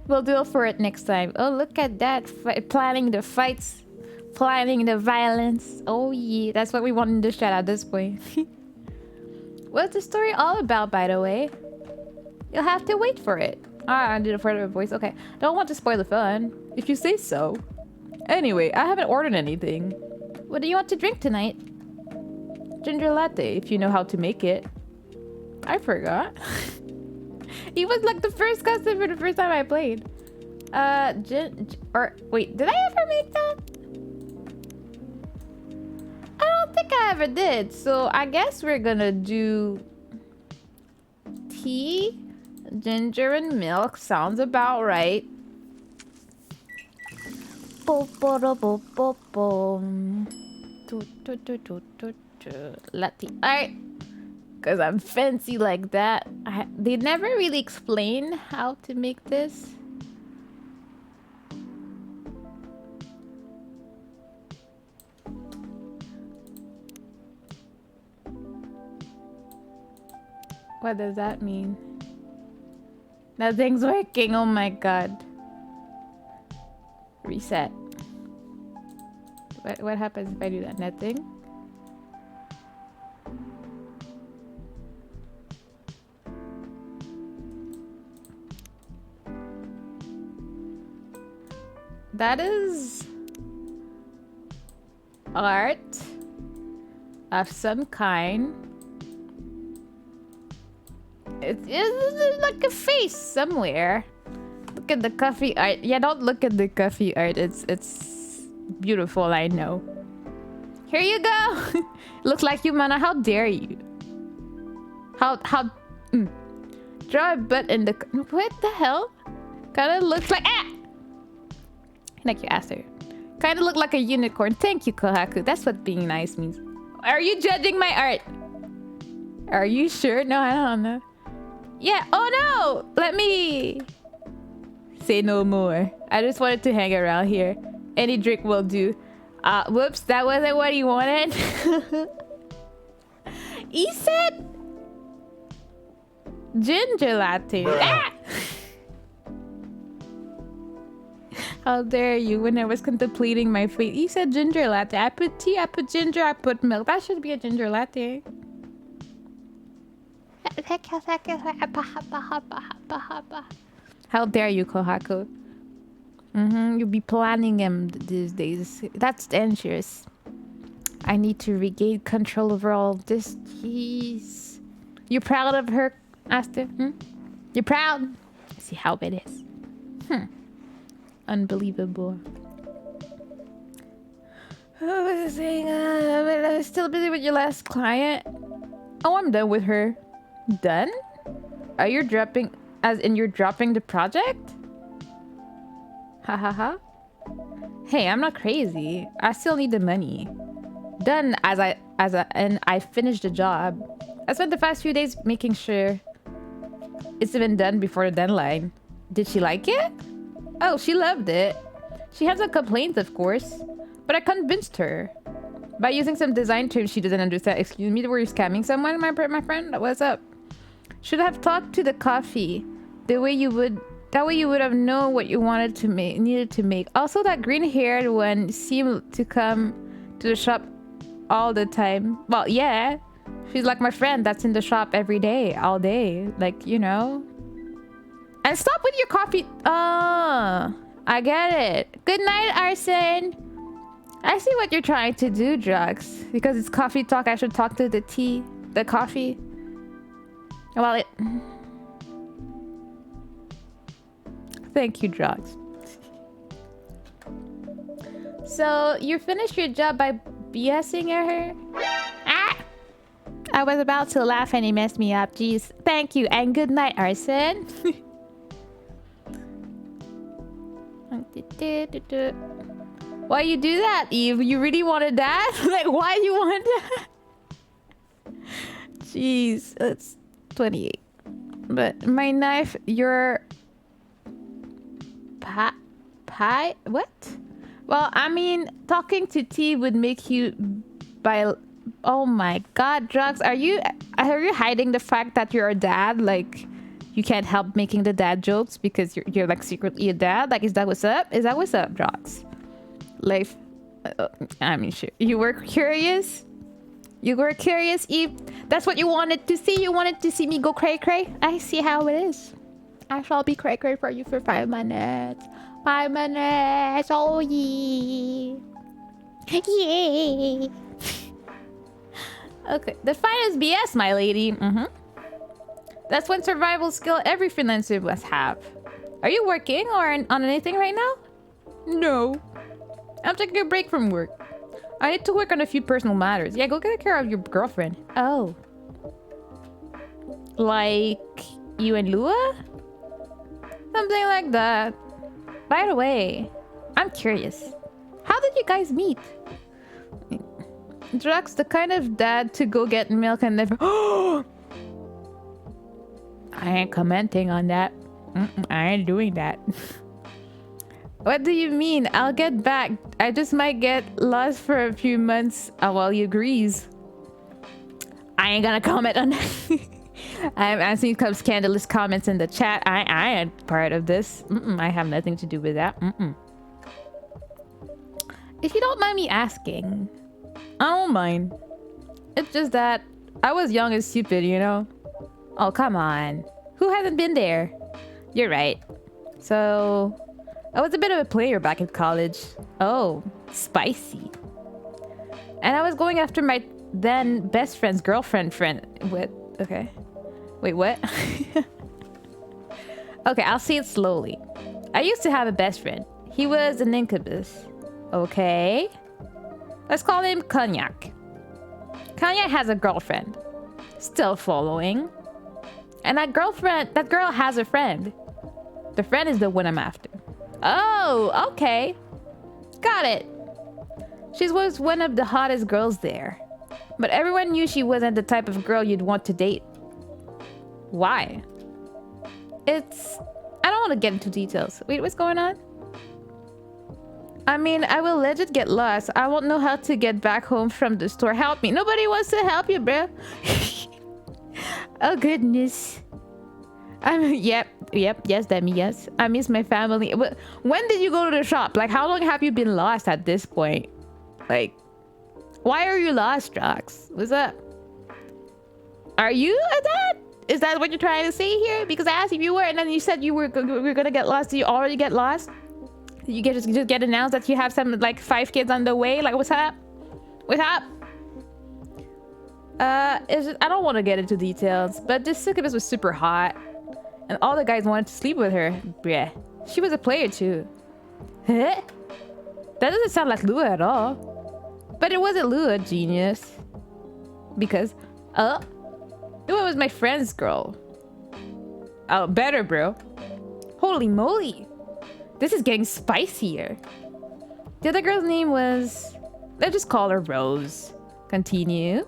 We'll do it for it next time. Oh, look at that. Planning the fights. Planning the violence. Oh yeah, that's what we want in this chat at this point. What's the story all about, by the way? You'll have to wait for it. I did a further voice. Okay, don't want to spoil the fun. If you say so. Anyway, I haven't ordered anything. What do you want to drink tonight? Ginger latte, if you know how to make it. I forgot. He was like the first customer the first time I played. Wait, did I ever make that? I don't think I ever did. So I guess we're gonna do tea, ginger, and milk. Sounds about right. Latte. Alright. Because I'm fancy like that. They never really explain how to make this. What does that mean? Nothing's working. Oh my god. Reset. What happens if I do that? Nothing? That is art of some kind. It's like a face somewhere. Look at the coffee art. Yeah, don't look at the coffee art. It's beautiful, I know. Here you go. Looks like you, Mana. How dare you? How draw a butt in the what the hell? Kinda looks like like you asked her. Kinda look like a unicorn. Thank you, Kohaku. That's what being nice means. Are you judging my art? Are you sure? No, I don't know. Yeah. Oh no! Let me say no more. I just wanted to hang around here. Any drink will do. Whoops, that wasn't what he wanted. He said ginger latte. Ah! How dare you? When I was contemplating my fate, he said ginger latte. I put tea, I put ginger, I put milk. That should be a ginger latte. How dare you, Kohaku? You'll be planning him these days. That's dangerous. I need to regain control over all this. Jeez. You proud of her, Asta? You're proud? See how it is. Unbelievable. I was saying, I'm still busy with your last client. Oh, I'm done with her. Done? Are you dropping, as in you're dropping the project? Ha ha ha. Hey, I'm not crazy. I still need the money. Done and I finished the job. I spent the past few days making sure it's been done before the deadline. Did she like it? Oh, she loved it. She has a complaint, of course. But I convinced her. By using some design terms she doesn't understand. Excuse me, were you scamming someone, my friend? What's up? Should have talked to the coffee. The way you would... That way you would have known what you wanted to make, needed to make. Also, that green-haired one seemed to come to the shop all the time. Well, yeah. She's like my friend that's in the shop every day, all day. Like, you know... And stop with your coffee. Oh, I get it. Good night, Arsen. I see what you're trying to do, Drugs. Because it's coffee talk, I should talk to the tea, the coffee. Well, it... Thank you, Drugs. So, you finished your job by BSing at her? Ah! I was about to laugh and he messed me up. Jeez. Thank you, and good night, Arsen. Why you do that, Eve? You really wanted that? Like, why you want that? Jeez, it's 28. But my knife, your pie? What? Well, I mean, talking to T would make you buy. Oh my God, Drugs! Are you hiding the fact that you're a dad? Like, you can't help making the dad jokes because you're like secretly a dad? Like, is that what's up? Is that what's up, Drugs? Like, I mean, sure. You were curious? You were curious, Eve? That's what you wanted to see? You wanted to see me go cray-cray? I see how it is. I shall be cray-cray for you for 5 minutes. 5 minutes. Oh, yeah. Yay. Okay. Define as BS, my lady. That's one survival skill every freelancer must have. Are you working or on anything right now? No. I'm taking a break from work. I need to work on a few personal matters. Yeah, go get care of your girlfriend. Oh. Like you and Lua? Something like that. By the way, I'm curious. How did you guys meet? Drax, the kind of dad to go get milk and never... I ain't commenting on that. I ain't doing that. What do you mean? I'll get back. I just might get lost for a few months while he agrees. I ain't gonna comment on that. I'm answering some scandalous comments in the chat. I ain't part of this. I have nothing to do with that. If you don't mind me asking, I don't mind. It's just that I was young and stupid, you know? Oh, come on. Who hasn't been there? You're right. So, I was a bit of a player back in college. Oh, spicy. And I was going after my then best friend's girlfriend friend. What? Okay. Wait, what? Okay, I'll say it slowly. I used to have a best friend. He was an incubus. Okay. Let's call him Cognac. Cognac has a girlfriend. Still following. And that girl has a friend. The friend is the one I'm after. Oh, okay. Got it. She was one of the hottest girls there. But everyone knew she wasn't the type of girl you'd want to date. Why? I don't want to get into details. Wait, what's going on? I mean, I will let it get lost. I won't know how to get back home from the store. Help me. Nobody wants to help you, bro. Oh, goodness. Yes, Demi, yes. I miss my family. When did you go to the shop? Like, how long have you been lost at this point? Like, why are you lost, Drax? What's up? Are you a dad? Is that what you're trying to say here? Because I asked if you were, and then you said you were gonna get lost. Did you already get lost? Did you just get announced that you have some, like, 5 kids on the way? Like, what's up? What's up? I don't want to get into details, but this succubus was super hot. And all the guys wanted to sleep with her. Bleh. She was a player too. Huh? That doesn't sound like Lua at all. But it wasn't Lua, genius. Because, Lua was my friend's girl. Oh, better, bro. Holy moly. This is getting spicier. The other girl's name was... Let's just call her Rose. Continue.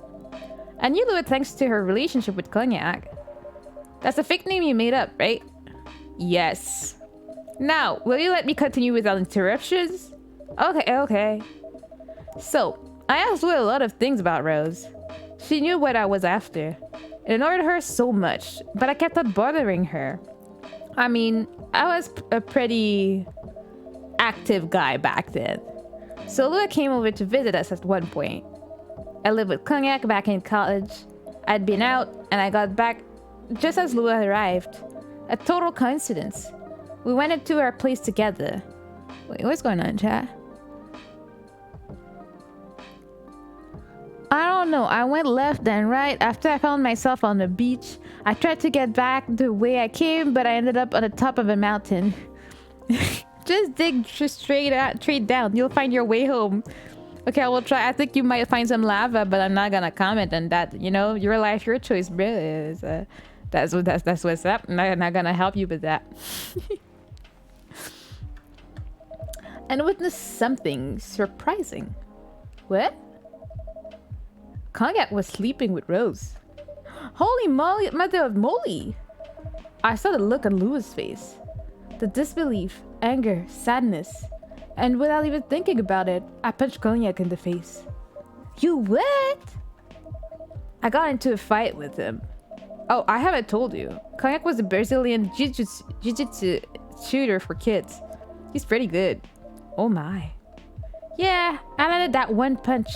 I knew Lua thanks to her relationship with Cognac. That's a fake name you made up, right? Yes. Now, will you let me continue without interruptions? Okay. So, I asked Lua a lot of things about Rose. She knew what I was after. It annoyed her so much, but I kept on bothering her. I mean, I was a pretty active guy back then. So Lua came over to visit us at one point. I lived with Cognac back in college. I'd been out, and I got back just as Lua arrived. A total coincidence. We went into our place together. Wait, what's going on, chat? I don't know. I went left then right after I found myself on the beach. I tried to get back the way I came, but I ended up on the top of a mountain. Just dig straight down. You'll find your way home. Okay, I will try. I think you might find some lava, but I'm not gonna comment on that. You know, your life, your choice, bro. That's what's up. I'm not gonna help you with that. And witness something surprising. What? Cognac was sleeping with Rose. Holy moly, mother of moly! I saw the look on Lua's face. The disbelief, anger, sadness. And without even thinking about it, I punched Cognac in the face. You what? I got into a fight with him. Oh, I haven't told you. Cognac was a Brazilian jiu-jitsu shooter for kids. He's pretty good. Oh my. Yeah, I landed that one punch,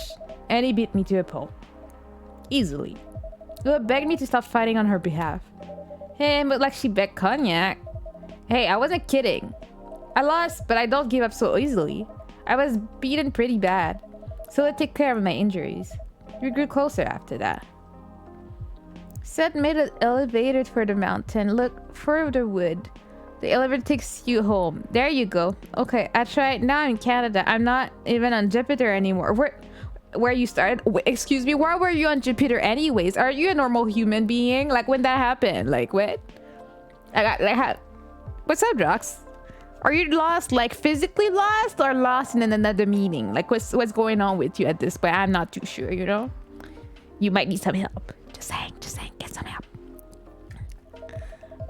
and he beat me to a pulp. Easily. Lua begged me to stop fighting on her behalf. Hey, but like she begged Cognac. Hey, I wasn't kidding. I lost, but I don't give up so easily. I was beaten pretty bad, so I took care of my injuries. We grew closer after that. Seth made an elevator for the mountain. Look for the wood. The elevator takes you home. There you go. Okay, I tried. Now I'm in Canada. I'm not even on Jupiter anymore. Where you started? Excuse me, where were you on Jupiter anyways? Are you a normal human being? Like, when that happened? Like, what? What's up, Drox? Are you lost, like physically lost, or lost in another meaning? Like, what's going on with you at this point? I'm not too sure, you know? You might need some help. Just saying, get some help.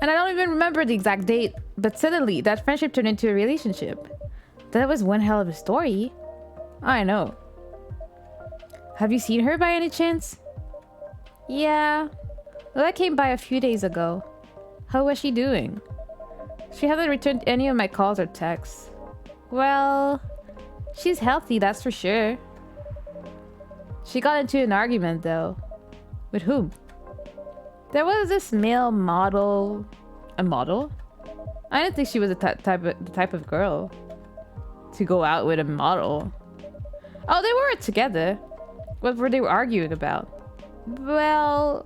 And I don't even remember the exact date, but suddenly that friendship turned into a relationship. That was one hell of a story. I know. Have you seen her by any chance? Yeah. Lua came by a few days ago. How was she doing? She hasn't returned any of my calls or texts. Well, she's healthy, that's for sure. She got into an argument, though. With whom? There was this male model... A model? I didn't think she was the type of girl to go out with a model. Oh, they were together. What were they arguing about? Well,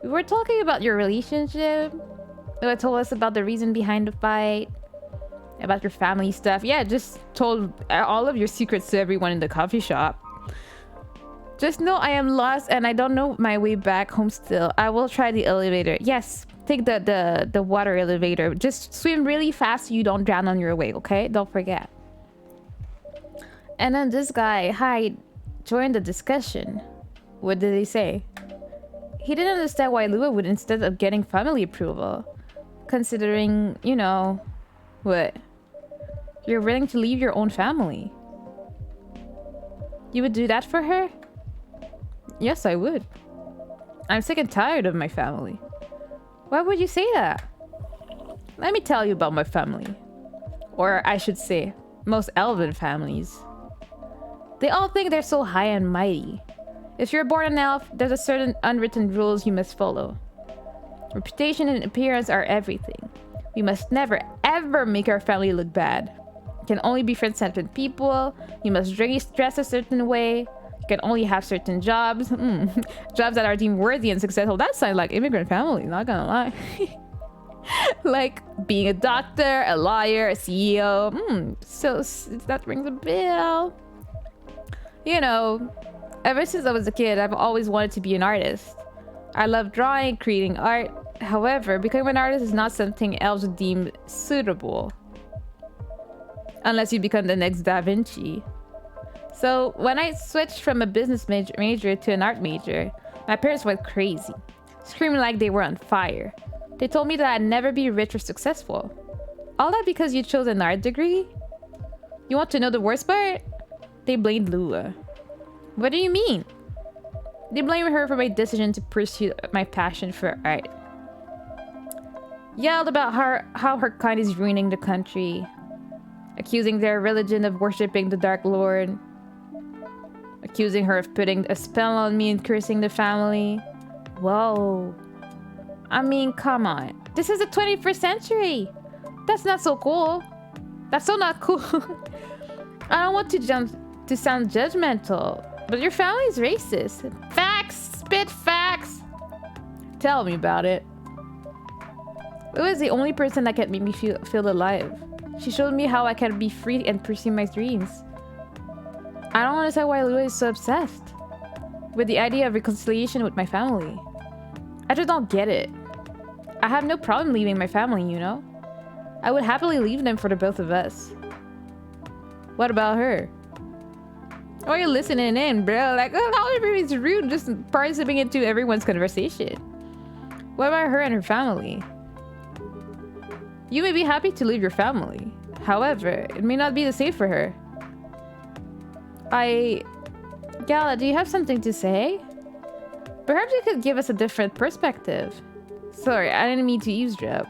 we were talking about your relationship. They told us about the reason behind the fight. About your family stuff. Yeah, just told all of your secrets to everyone in the coffee shop. Just know I am lost and I don't know my way back home still. I will try the elevator. Yes, take the water elevator. Just swim really fast so you don't drown on your way, okay? Don't forget. And then this guy, Hyde, joined the discussion. What did he say? He didn't understand why Lua would, instead of getting family approval, considering, you know, what? You're willing to leave your own family. You would do that for her? Yes, I would. I'm sick and tired of my family. Why would you say that? Let me tell you about my family. Or I should say, most elven families. They all think they're so high and mighty. If you're born an elf, there's a certain unwritten rules you must follow. Reputation and appearance are everything. We must never ever make our family look bad. You can only befriend certain people. You must dress a certain way. You can only have certain jobs. Jobs that are deemed worthy and successful. That sounds like immigrant family, not gonna lie. Like being a doctor, a lawyer, a CEO. So that rings a bell. You know, ever since I was a kid, I've always wanted to be an artist. I love drawing, creating art. However, becoming an artist is not something elves would deem suitable. Unless you become the next Da Vinci. So when I switched from a business major to an art major, my parents went crazy, screaming like they were on fire. They told me that I'd never be rich or successful. All that because you chose an art degree? You want to know the worst part? They blamed Lua. What do you mean? They blame her for my decision to pursue my passion for art. Yelled about how her kind is ruining the country. Accusing their religion of worshipping the Dark Lord. Accusing her of putting a spell on me and cursing the family. Whoa. I mean, come on. This is the 21st century. That's not so cool. That's so not cool. I don't want to sound judgmental, but your family's racist. Facts! Spit facts! Tell me about it. Lua is the only person that can make me feel alive. She showed me how I can be free and pursue my dreams. I don't understand why Lua is so obsessed with the idea of reconciliation with my family. I just don't get it. I have no problem leaving my family, you know? I would happily leave them for the both of us. What about her? Why are you listening in, bro? Like, how everybody's rude just participating into everyone's conversation. What about her and her family? You may be happy to leave your family. However, it may not be the same for her. Gala, do you have something to say? Perhaps you could give us a different perspective. Sorry, I didn't mean to eavesdrop.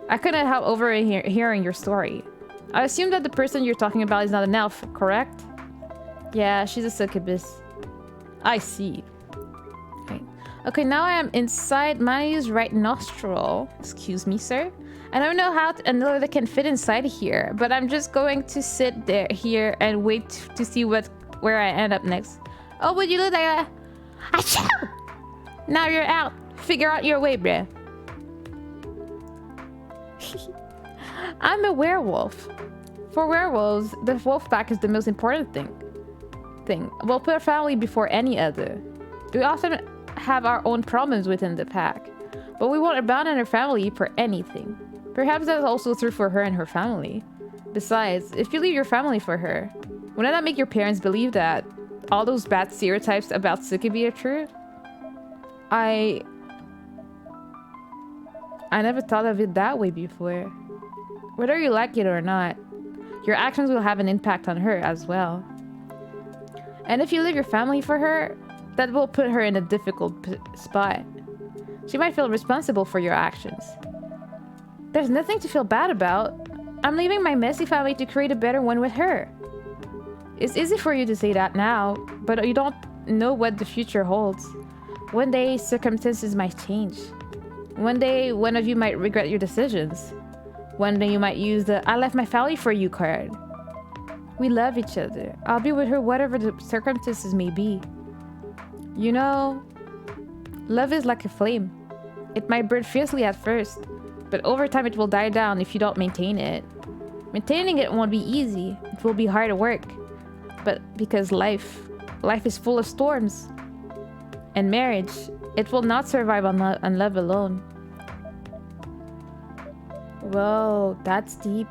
I couldn't help overhearing your story. I assume that the person you're talking about is not an elf, correct? Yeah, she's a succubus. I see. Okay, now I am inside Manu's right nostril. Excuse me, sir. I don't know how another can fit inside here, but I'm just going to sit here and wait to see where I end up next. Oh, would you look like a... Achoo! Now you're out. Figure out your way, bruh. I'm a werewolf. For werewolves, the wolf pack is the most important thing. We'll put our family before any other. We often have our own problems within the pack, but we won't abandon our family for anything. Perhaps that's also true for her and her family. Besides, if you leave your family for her, wouldn't that make your parents believe that all those bad stereotypes about succubi are true? I never thought of it that way before. Whether you like it or not, your actions will have an impact on her as well. And if you leave your family for her, That will put her in a difficult spot. She might feel responsible for your actions. There's nothing to feel bad about. I'm leaving my messy family to create a better one with her. It's easy for you to say that now, but you don't know what the future holds. One day, circumstances might change. One day, one of you might regret your decisions. One day you might use the "I left my family for you" card. We love each other. I'll be with her whatever the circumstances may be. You know, love is like a flame. It might burn fiercely at first, but over time it will die down if you don't maintain it. Maintaining it won't be easy. It will be hard work. But because life is full of storms. And marriage, it will not survive on love alone. Whoa, that's deep.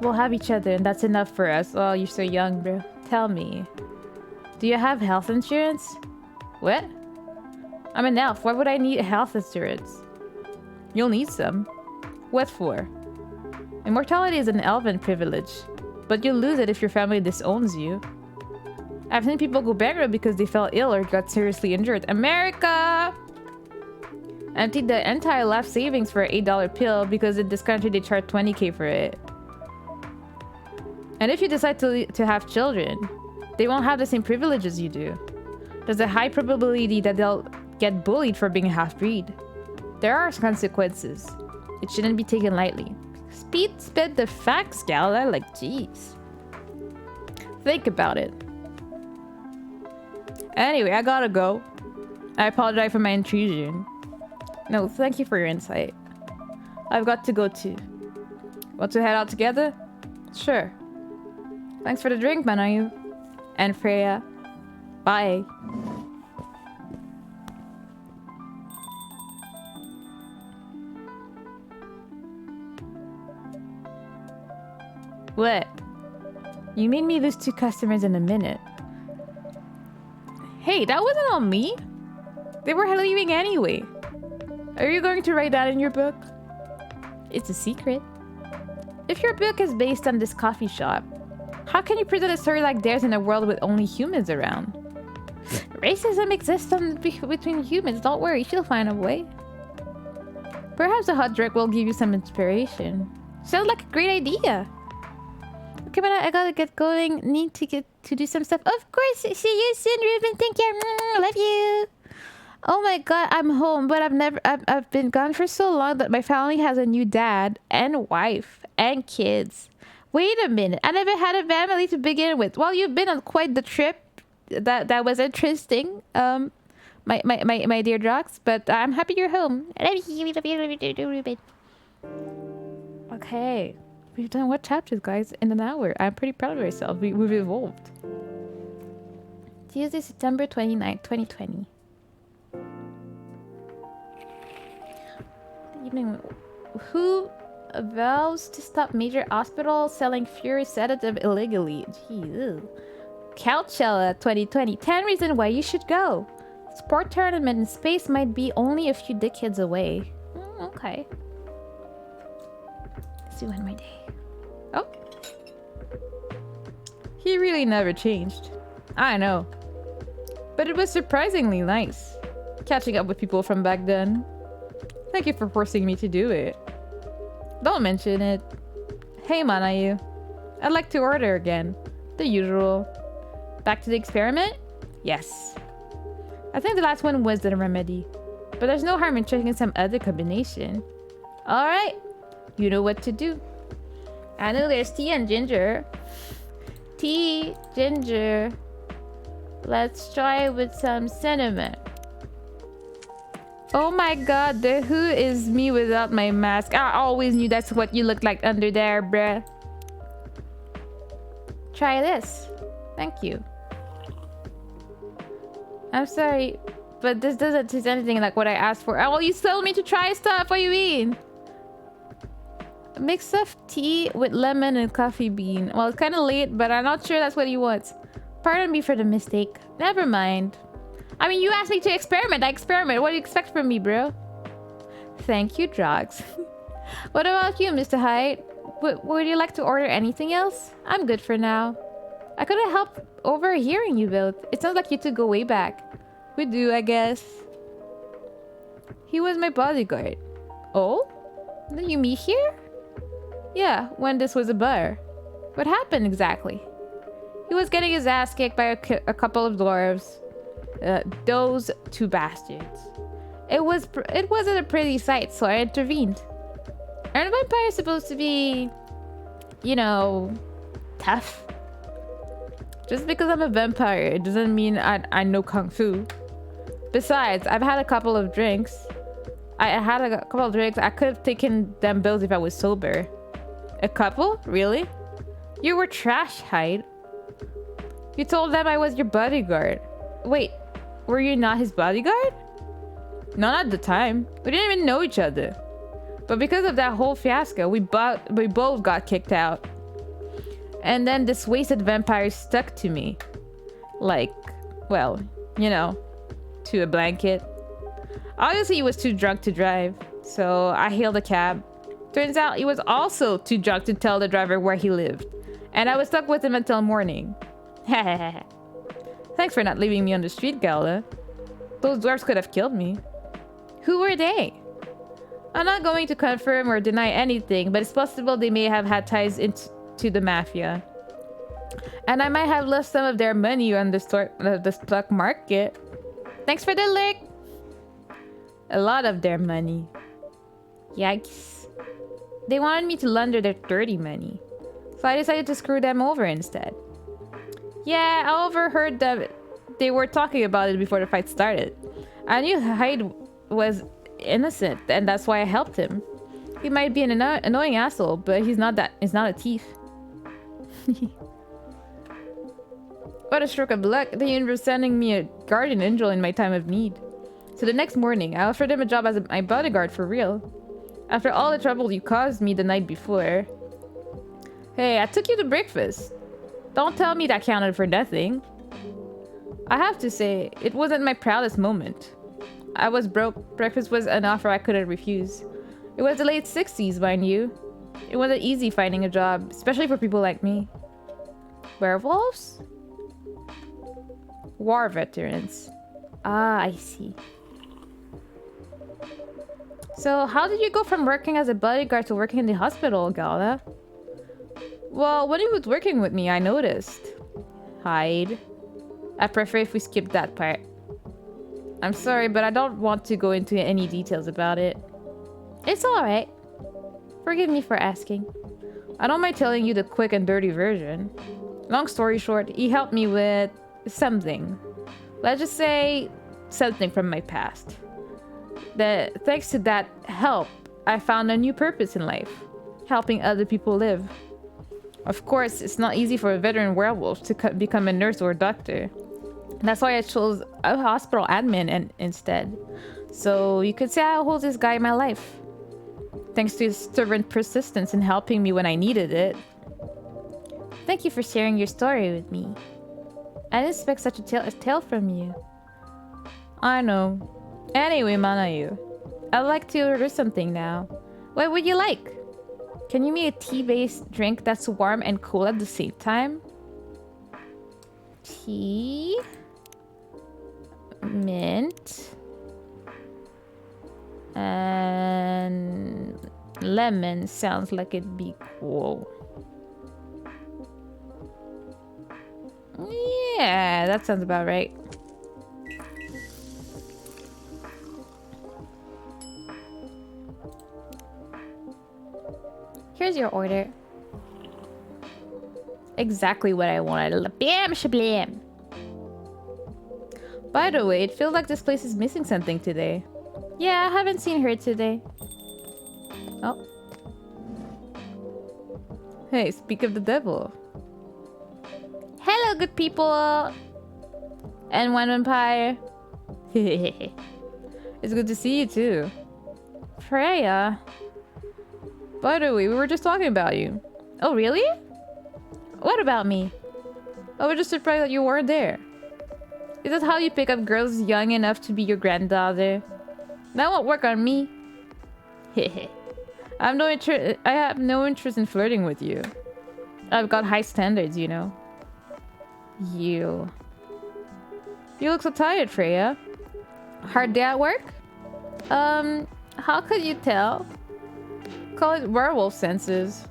We'll have each other and that's enough for us. Oh, you're so young, bro. Tell me. Do you have health insurance? What? I'm an elf. Why would I need health insurance? You'll need some. What for? Immortality is an elven privilege, but you'll lose it if your family disowns you. I've seen people go bankrupt because they fell ill or got seriously injured. America! Emptied the entire life savings for an $8 pill because in this country they charge $20K for it. And if you decide to have children, they won't have the same privileges you do. There's a high probability that they'll get bullied for being a half-breed. There are consequences. It shouldn't be taken lightly. Spit the facts, Gala. Like, jeez. Think about it. Anyway, I gotta go. I apologize for my intrusion. No, thank you for your insight. I've got to go too. Want to head out together? Sure. Thanks for the drink, Manayu. And Freya. Bye. What? You made me lose 2 customers in a minute. Hey, that wasn't on me. They were leaving anyway. Are you going to write that in your book? It's a secret. If your book is based on this coffee shop, how can you present a story like theirs in a world with only humans around? Racism exists between humans. Don't worry, she'll find a way. Perhaps a hot drink will give you some inspiration. Sounds like a great idea. Okay, but I gotta get going. Need to do some stuff. Of course. See you soon, Ruben. Thank you. Love you. Oh my god, I'm home, but I've been gone for so long that my family has a new dad and wife and kids. Wait a minute. I never had a family to begin with. Well, you've been on quite the trip. That was interesting. My dear Drox, but I'm happy you're home. I love you, Ruben. Okay. We've done what chapters, guys? In an hour. I'm pretty proud of myself. We've evolved. Tuesday, September 29th, 2020. The evening. Who vows to stop major hospitals selling Fury sedative illegally? Jeez. Coachella 2020. 10 reasons why you should go. Sport tournament in space might be only a few decades away. Okay. Let's do end my day. Oh. He really never changed. I know. But it was surprisingly nice. Catching up with people from back then. Thank you for forcing me to do it. Don't mention it. Hey, Manayu. I'd like to order again. The usual. Back to the experiment? Yes. I think the last one was the remedy. But there's no harm in checking some other combination. Alright. You know what to do. I know there's tea and ginger. Tea, ginger. Let's try with some cinnamon. Oh my god, who is me without my mask? I always knew that's what you look like under there, bruh. Try this. Thank you. I'm sorry, but this doesn't taste anything like what I asked for. Oh, you told me to try stuff. What do you mean? A mix of tea with lemon and coffee bean. Well, it's kind of late, but I'm not sure that's what he wants. Pardon me for the mistake. Never mind. I mean, you asked me to experiment. I experiment. What do you expect from me, bro? Thank you, Drox. What about you, Mr. Hyde? Would you like to order anything else? I'm good for now. I couldn't help overhearing you both. It sounds like you two go way back. We do, I guess. He was my bodyguard. Oh? Did you meet here? Yeah, when this was a bar. What happened exactly? He was getting his ass kicked by a couple of dwarves. Those two bastards. It wasn't a pretty sight, so I intervened. Aren't vampires supposed to be, you know, tough? Just because I'm a vampire, it doesn't mean I know kung fu. Besides, I've had a couple of drinks. I could have taken them both if I was sober. A couple? Really? You were trash, Hyde. You told them I was your bodyguard. Wait, were you not his bodyguard? Not at the time. We didn't even know each other. But because of that whole fiasco, we both got kicked out. And then this wasted vampire stuck to me. Like, well, you know, to a blanket. Obviously, he was too drunk to drive, so I hailed a cab. Turns out he was also too drunk to tell the driver where he lived. And I was stuck with him until morning. Thanks for not leaving me on the street, Gala. Those dwarves could have killed me. Who were they? I'm not going to confirm or deny anything, but it's possible they may have had ties into the mafia. And I might have left some of their money on the stock market. Thanks for the lick. A lot of their money. Yikes. They wanted me to launder their dirty money. So I decided to screw them over instead. Yeah, I overheard them. They were talking about it before the fight started. I knew Hyde was innocent, and that's why I helped him. He might be an annoying asshole, but he's not a thief. What a stroke of luck. The universe sending me a guardian angel in my time of need. So the next morning, I offered him a job as my bodyguard for real. After all the trouble you caused me the night before. Hey, I took you to breakfast. Don't tell me that counted for nothing. I have to say, it wasn't my proudest moment. I was broke. Breakfast was an offer I couldn't refuse. It was the late 60s, mind you. It wasn't easy finding a job, especially for people like me. Werewolves? War veterans. Ah, I see. So, how did you go from working as a bodyguard to working in the hospital, Gala? Well, when he was working with me, I noticed. Hyde. I prefer if we skip that part. I'm sorry, but I don't want to go into any details about it. It's alright. Forgive me for asking. I don't mind telling you the quick and dirty version. Long story short, he helped me with something. Let's just say something from my past. Thanks to that help, I found a new purpose in life. Helping other people live. Of course, it's not easy for a veteran werewolf to become a nurse or a doctor. That's why I chose a hospital admin instead. So you could say I hold this guy in my life. Thanks to his stubborn persistence in helping me when I needed it. Thank you for sharing your story with me. I didn't expect such a tale from you. I know. Anyway, Manayu, I'd like to order something now. What would you like? Can you make a tea-based drink that's warm and cool at the same time? Tea... mint... and... lemon sounds like it'd be cool. Yeah, that sounds about right. Here's your order. Exactly what I wanted. Bam shablam. By the way, it feels like this place is missing something today. Yeah, I haven't seen her today. Oh. Hey, speak of the devil. Hello, good people. And one vampire. It's good to see you too. Freya. By the way, we were just talking about you. Oh, really? What about me? I was just surprised that you weren't there. Is that how you pick up girls young enough to be your granddaughter? That won't work on me. I have no interest in flirting with you. I've got high standards, you know. You. You look so tired, Freya. Hard day at work? How could you tell? Call it werewolf senses.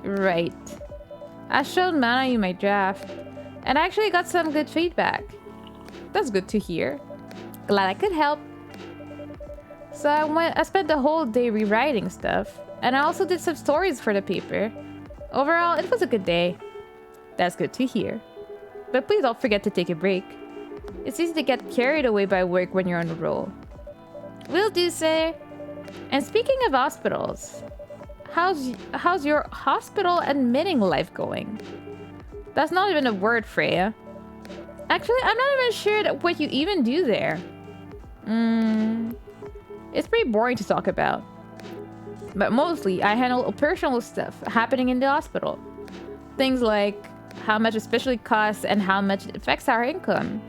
Right. I showed Mana you my draft, and I actually got some good feedback. That's good to hear. Glad I could help. So I spent the whole day rewriting stuff, and I also did some stories for the paper. Overall, it was a good day. That's good to hear. But please don't forget to take a break. It's easy to get carried away by work when you're on a roll. Will do, sir. And speaking of hospitals, how's your hospital admitting life going? That's not even a word, Freya. Actually, I'm not even sure what you even do there. It's pretty boring to talk about. But mostly, I handle operational stuff happening in the hospital. Things like how much a specialty costs and how much it affects our income.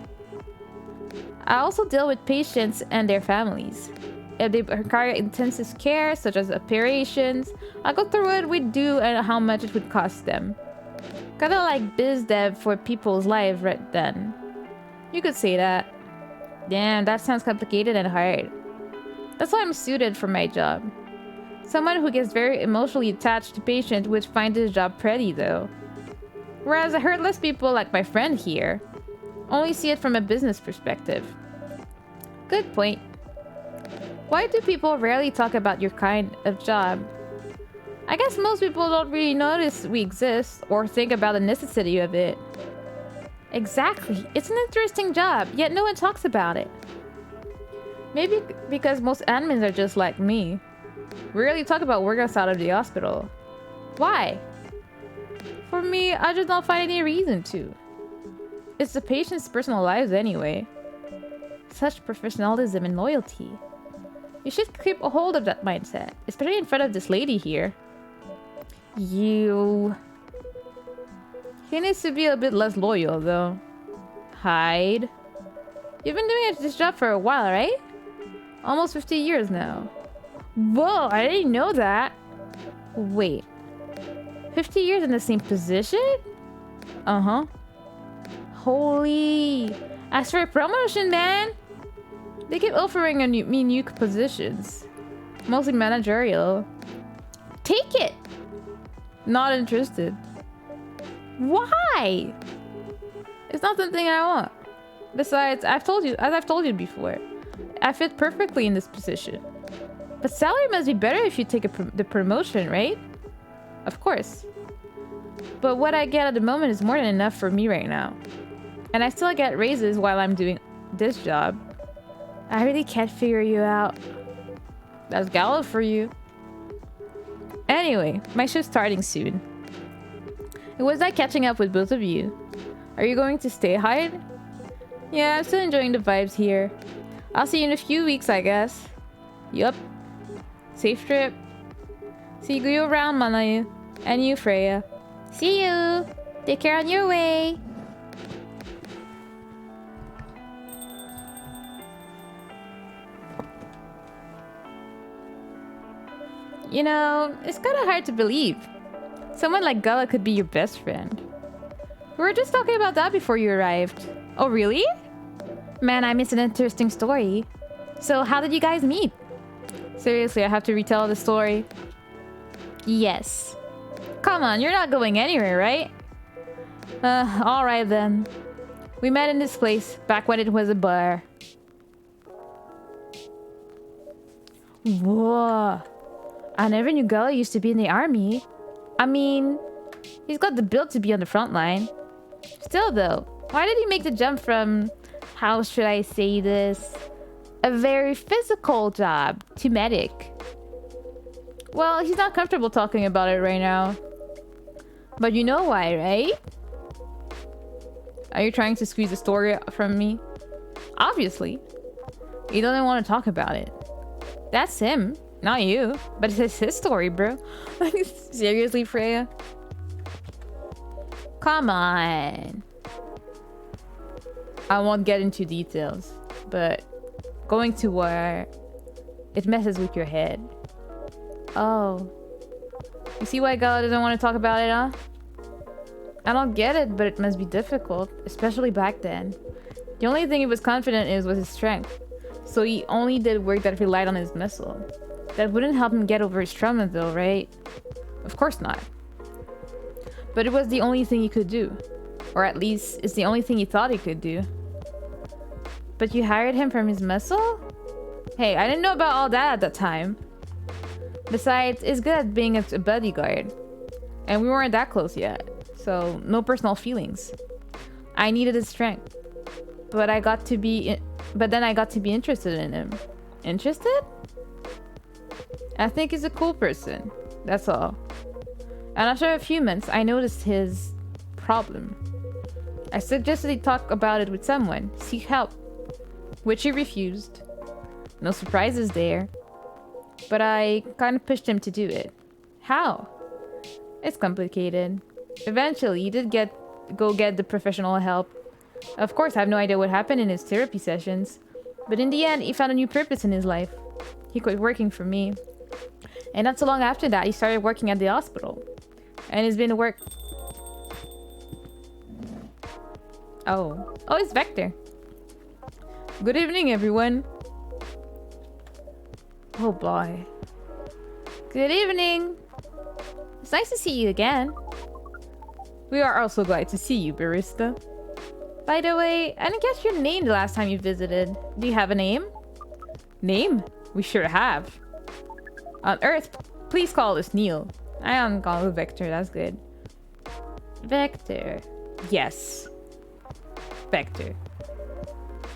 I also deal with patients and their families. If they require intensive care, such as operations, I go through what we do and how much it would cost them. Kinda like biz dev for people's lives right then. You could say that. Damn, that sounds complicated and hard. That's why I'm suited for my job. Someone who gets very emotionally attached to patients would find this job pretty though. Whereas I heard less people like my friend here only see it from a business perspective. Good point. Why do people rarely talk about your kind of job? I guess most people don't really notice we exist or think about the necessity of it. Exactly. It's an interesting job, yet no one talks about it. Maybe because most admins are just like me. We rarely talk about work outside of the hospital. Why? For me, I just don't find any reason to. It's the patient's personal lives anyway. Such professionalism and loyalty. You should keep a hold of that mindset, especially in front of this lady here. You... He needs to be a bit less loyal, though. Hyde. You've been doing this job for a while, right? Almost 50 years now. Whoa, I didn't know that. Wait. 50 years in the same position? Uh-huh. Holy. Ask for a promotion, man. They keep offering me new positions. Mostly managerial. Take it. Not interested. Why? It's not something I want. Besides, as I've told you before, I fit perfectly in this position. But salary must be better if you take the promotion, right? Of course. But what I get at the moment is more than enough for me right now. And I still get raises while I'm doing this job. I really can't figure you out. That's Gallo for you. Anyway, my shift's starting soon. It was like catching up with both of you. Are you going to stay, Hyde? Yeah, I'm still enjoying the vibes here. I'll see you in a few weeks, I guess. Yup. Safe trip. See you around, Manayu. And you, Freya. See you! Take care on your way! You know, it's kind of hard to believe. Someone like Gala could be your best friend. We were just talking about that before you arrived. Oh, really? Man, I missed an interesting story. So, how did you guys meet? Seriously, I have to retell the story. Yes. Come on, you're not going anywhere, right? Alright then. We met in this place, back when it was a bar. Whoa. I never knew Gullah used to be in the army. I mean, he's got the build to be on the front line. Still though, why did he make the jump from, how should I say this, a very physical job to medic? Well, he's not comfortable talking about it right now. But you know why, right? Are you trying to squeeze a story from me? Obviously. He doesn't want to talk about it. That's him, not you. But it's his story, bro. Seriously, Freya? Come on. I won't get into details, but going to war, it messes with your head. Oh. You see why God doesn't want to talk about it, huh? I don't get it, but it must be difficult, especially back then. The only thing he was confident in was his strength, so he only did work that relied on his muscle. That wouldn't help him get over his trauma though, right? Of course not. But it was the only thing he could do. Or at least, it's the only thing he thought he could do. But you hired him from his muscle? Hey, I didn't know about all that at the time. Besides, it's good at being a bodyguard. And we weren't that close yet, so no personal feelings. I needed his strength. But then I got to be interested in him. Interested? I think he's a cool person. That's all. And after a few months, I noticed his problem. I suggested he talk about it with someone, seek help, which he refused. No surprises there. But I kind of pushed him to do it. How? It's complicated. Eventually, he did go get the professional help. Of course, I have no idea what happened in his therapy sessions. But in the end, he found a new purpose in his life. He quit working for me. And not so long after that, he started working at the hospital. And he's been to work... Oh, it's Vector. Good evening, everyone. Oh boy. Good evening. It's nice to see you again. We are also glad to see you, Barista. By the way, I didn't get your name the last time you visited. Do you have a name? Name? We sure have. On Earth, please call us Neil. I am called Vector, that's good. Vector. Yes. Vector.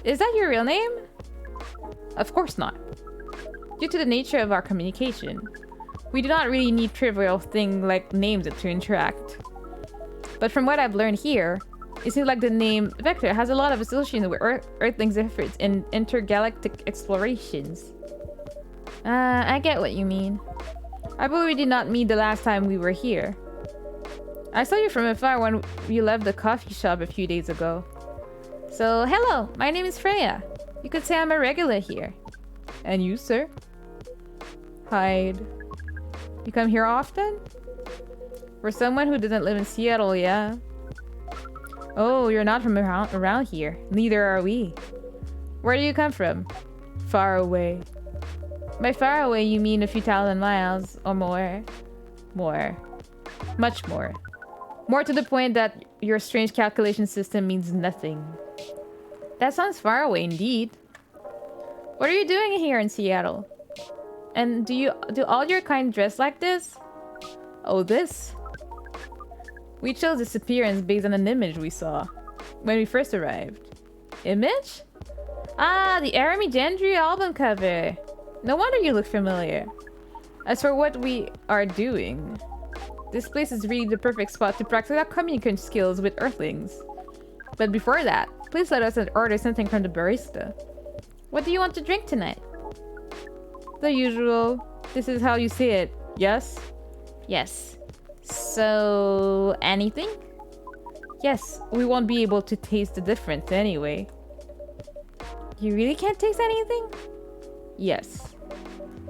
Is that your real name? Of course not. Due to the nature of our communication, we do not really need trivial things like names to interact. But from what I've learned here, it seems like the name Vector has a lot of association with Earthlings' efforts in intergalactic explorations. I get what you mean. I believe we did not meet the last time we were here. I saw you from afar when you left the coffee shop a few days ago. So, hello, my name is Freya. You could say I'm a regular here. And you, sir? Hyde. You come here often? For someone who doesn't live in Seattle, yeah. Oh, you're not from around here. Neither are we. Where do you come from? Far away. By far away, you mean a few thousand miles or more? More. Much more. More to the point that your strange calculation system means nothing. That sounds far away indeed. What are you doing here in Seattle? And do all your kind dress like this? Oh, this? We chose this appearance based on an image we saw when we first arrived. Image? Ah, the Arami Gendry album cover. No wonder you look familiar. As for what we are doing, this place is really the perfect spot to practice our communication skills with Earthlings. But before that, please let us order something from the barista. What do you want to drink tonight? The usual. This is how you say it, yes? Yes. So, anything? Yes, we won't be able to taste the difference anyway. You really can't taste anything? Yes.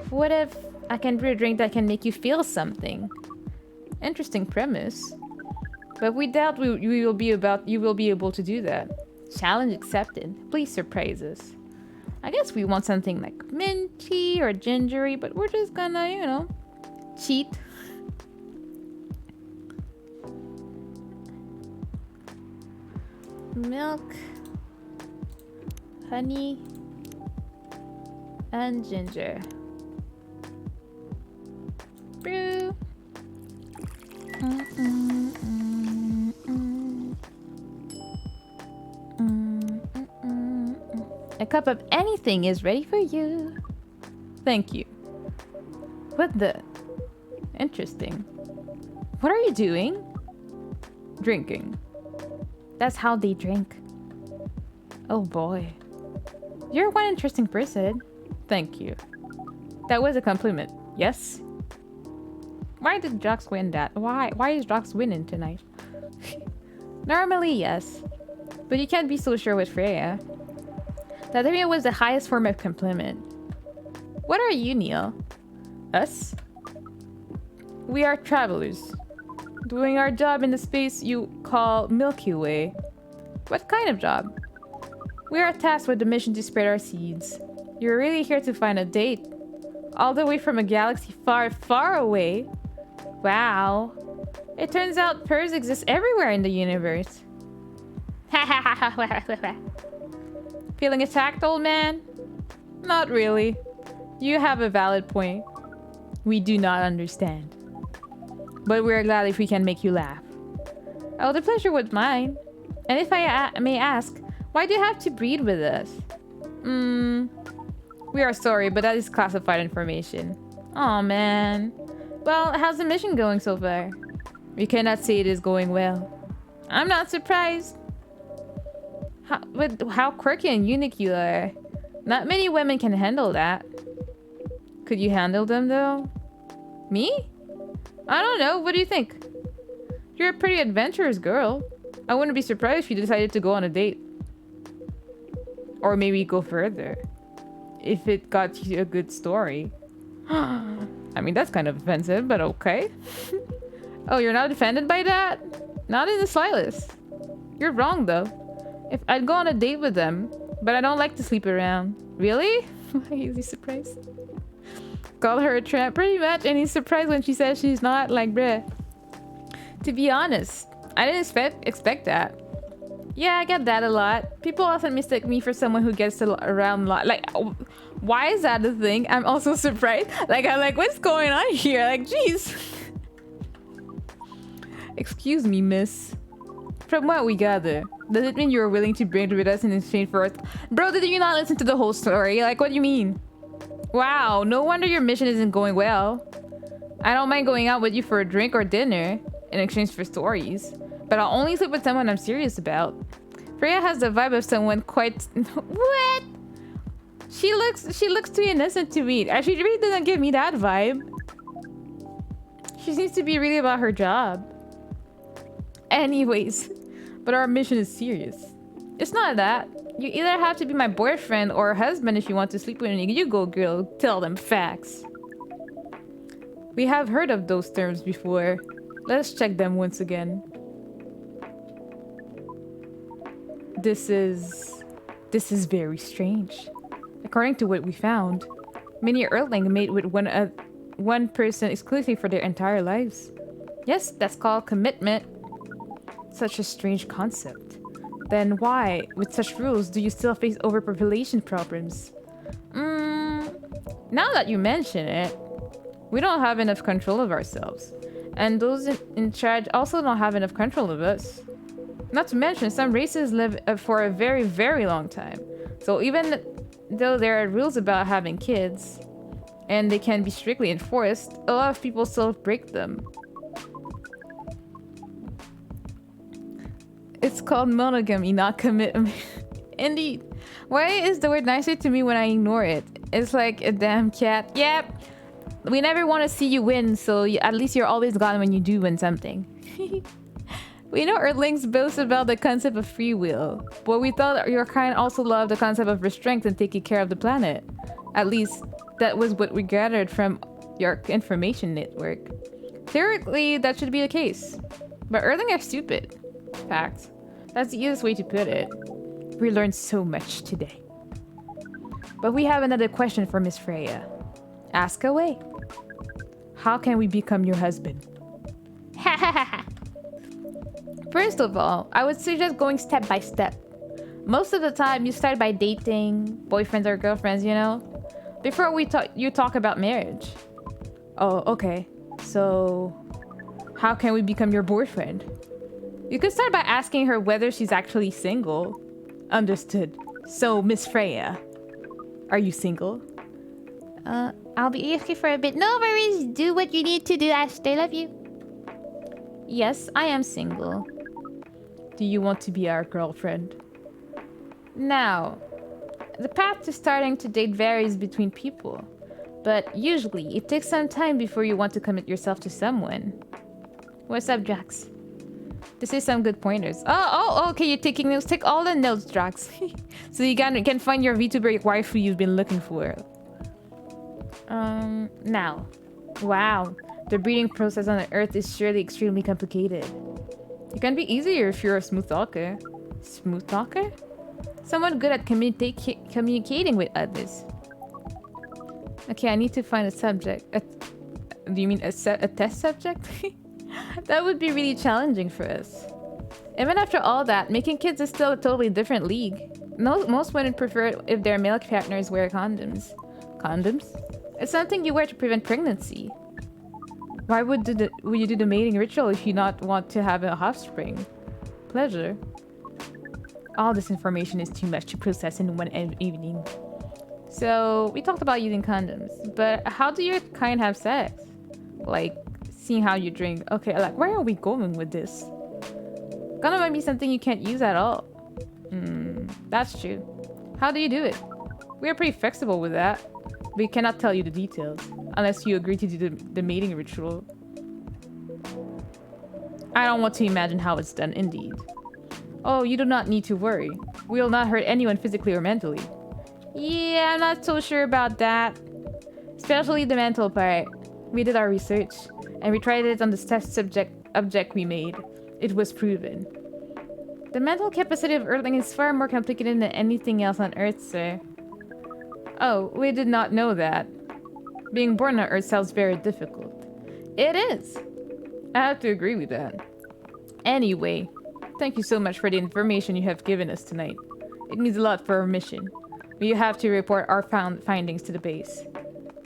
What if I can brew a drink that can make you feel something? Interesting premise. But we doubt you will be able to do that. Challenge accepted. Please surprise us. I guess we want something like minty or gingery, but we're just gonna, you know, cheat. Milk, honey, and ginger. Brew. A cup of anything is ready for you. Thank you. What the? Interesting. What are you doing? Drinking. That's how they drink. Oh boy. You're one interesting person. Thank you. That was a compliment, yes? Why did Jox win that? Why is Jox winning tonight? Normally, yes. But you can't be so sure with Freya. That area was the highest form of compliment. What are you, Neil? Us? We are travelers. Doing our job in the space you call Milky Way. What kind of job? We are tasked with the mission to spread our seeds. You're really here to find a date. All the way from a galaxy far, far away. Wow. It turns out pairs exist everywhere in the universe. Feeling attacked, old man? Not really. You have a valid point. We do not understand. But we're glad if we can make you laugh. Oh, the pleasure was mine. And if I may ask, why do you have to breed with us? We are sorry, but that is classified information. Aw, man. Well, how's the mission going so far? We cannot say it is going well. I'm not surprised. With how quirky and unique you are. Not many women can handle that. Could you handle them, though? Me? I don't know. What do you think? You're a pretty adventurous girl. I wouldn't be surprised if you decided to go on a date. Or maybe go further. If it got you a good story. I mean, that's kind of offensive, but okay. Oh, you're not offended by that? Not in the slightest. You're wrong, though. If I'd go on a date with them, but I don't like to sleep around. Really? Why is he surprised? Call her a tramp pretty much, and he's surprised when she says she's not, like, bruh. To be honest, I didn't expect that. Yeah, I get that a lot. People often mistake me for someone who gets around a lot. Like, why is that a thing? I'm also surprised. Like, I'm like, what's going on here? Like, jeez. Excuse me, miss. From what we gather, does it mean you're willing to breed with us in exchange for Earth? Bro, did you not listen to the whole story? Like, what do you mean? Wow, no wonder your mission isn't going well. I don't mind going out with you for a drink or dinner in exchange for stories, but I'll only sleep with someone I'm serious about. Freya has the vibe of someone quite... What? She looks too innocent to me. She really doesn't give me that vibe. She seems to be really about her job. Anyways, but our mission is serious. It's not that. You either have to be my boyfriend or husband if you want to sleep with me. You go, girl. Tell them facts. We have heard of those terms before. Let's check them once again. This is very strange. According to what we found, many Earthlings mate with one person exclusively for their entire lives. Yes, that's called commitment. Such a strange concept. Then why, with such rules, do you still face overpopulation problems? Now that you mention it, we don't have enough control of ourselves. And those in charge also don't have enough control of us. Not to mention, some races live for a very, very long time. So even though there are rules about having kids, and they can be strictly enforced, a lot of people still break them. It's called monogamy, not commitment. Indeed. Why is the word nicer to me when I ignore it? It's like a damn cat. Yep. We never want to see you win, so at least you're always gone when you do win something. We know Earthlings boast about the concept of free will, but we thought your kind also loved the concept of restraint and taking care of the planet. At least, that was what we gathered from your information network. Theoretically, that should be the case. But Earthlings are stupid. Fact. That's the easiest way to put it. We learned so much today. But we have another question for Miss Freya. Ask away. How can we become your husband? First of all, I would suggest going step by step. Most of the time, you start by dating, boyfriends or girlfriends, you know? Before you talk about marriage. Oh, okay. So, how can we become your boyfriend? You could start by asking her whether she's actually single. Understood. So, Miss Freya, are you single? I'll be AFK for a bit. No worries. Do what you need to do, Ashley. Love you. Yes, I am single. Do you want to be our girlfriend? Now, the path to starting to date varies between people, but usually it takes some time before you want to commit yourself to someone. What's up, Drax? This is some good pointers. Okay, you're taking notes. Take all the notes, Drax. So you can find your VTuber waifu you've been looking for. Now. Wow. The breeding process on Earth is surely extremely complicated. It can be easier if you're a smooth talker. Smooth talker? Someone good at communicating with others. Okay, I need to find a subject. Do you mean a test subject? That would be really challenging for us. Even after all that, making kids is still a totally different league. Most women prefer it if their male partners wear condoms. Condoms? It's something you wear to prevent pregnancy. Why would you do the mating ritual if you not want to have an offspring? Pleasure. All this information is too much to process in one evening. So, we talked about using condoms, but how do your kind have sex? Like, seeing how you drink. Okay, like, where are we going with this? Condom might be something you can't use at all. That's true. How do you do it? We are pretty flexible with that. We cannot tell you the details, unless you agree to do the mating ritual. I don't want to imagine how it's done, indeed. Oh, you do not need to worry. We will not hurt anyone physically or mentally. Yeah, I'm not so sure about that. Especially the mental part. We did our research, and we tried it on the test object we made. It was proven. The mental capacity of Earthling is far more complicated than anything else on Earth, sir. Oh, we did not know that. Being born on Earth sounds very difficult. It is. I have to agree with that. Anyway, thank you so much for the information you have given us tonight. It means a lot for our mission. We have to report our findings to the base.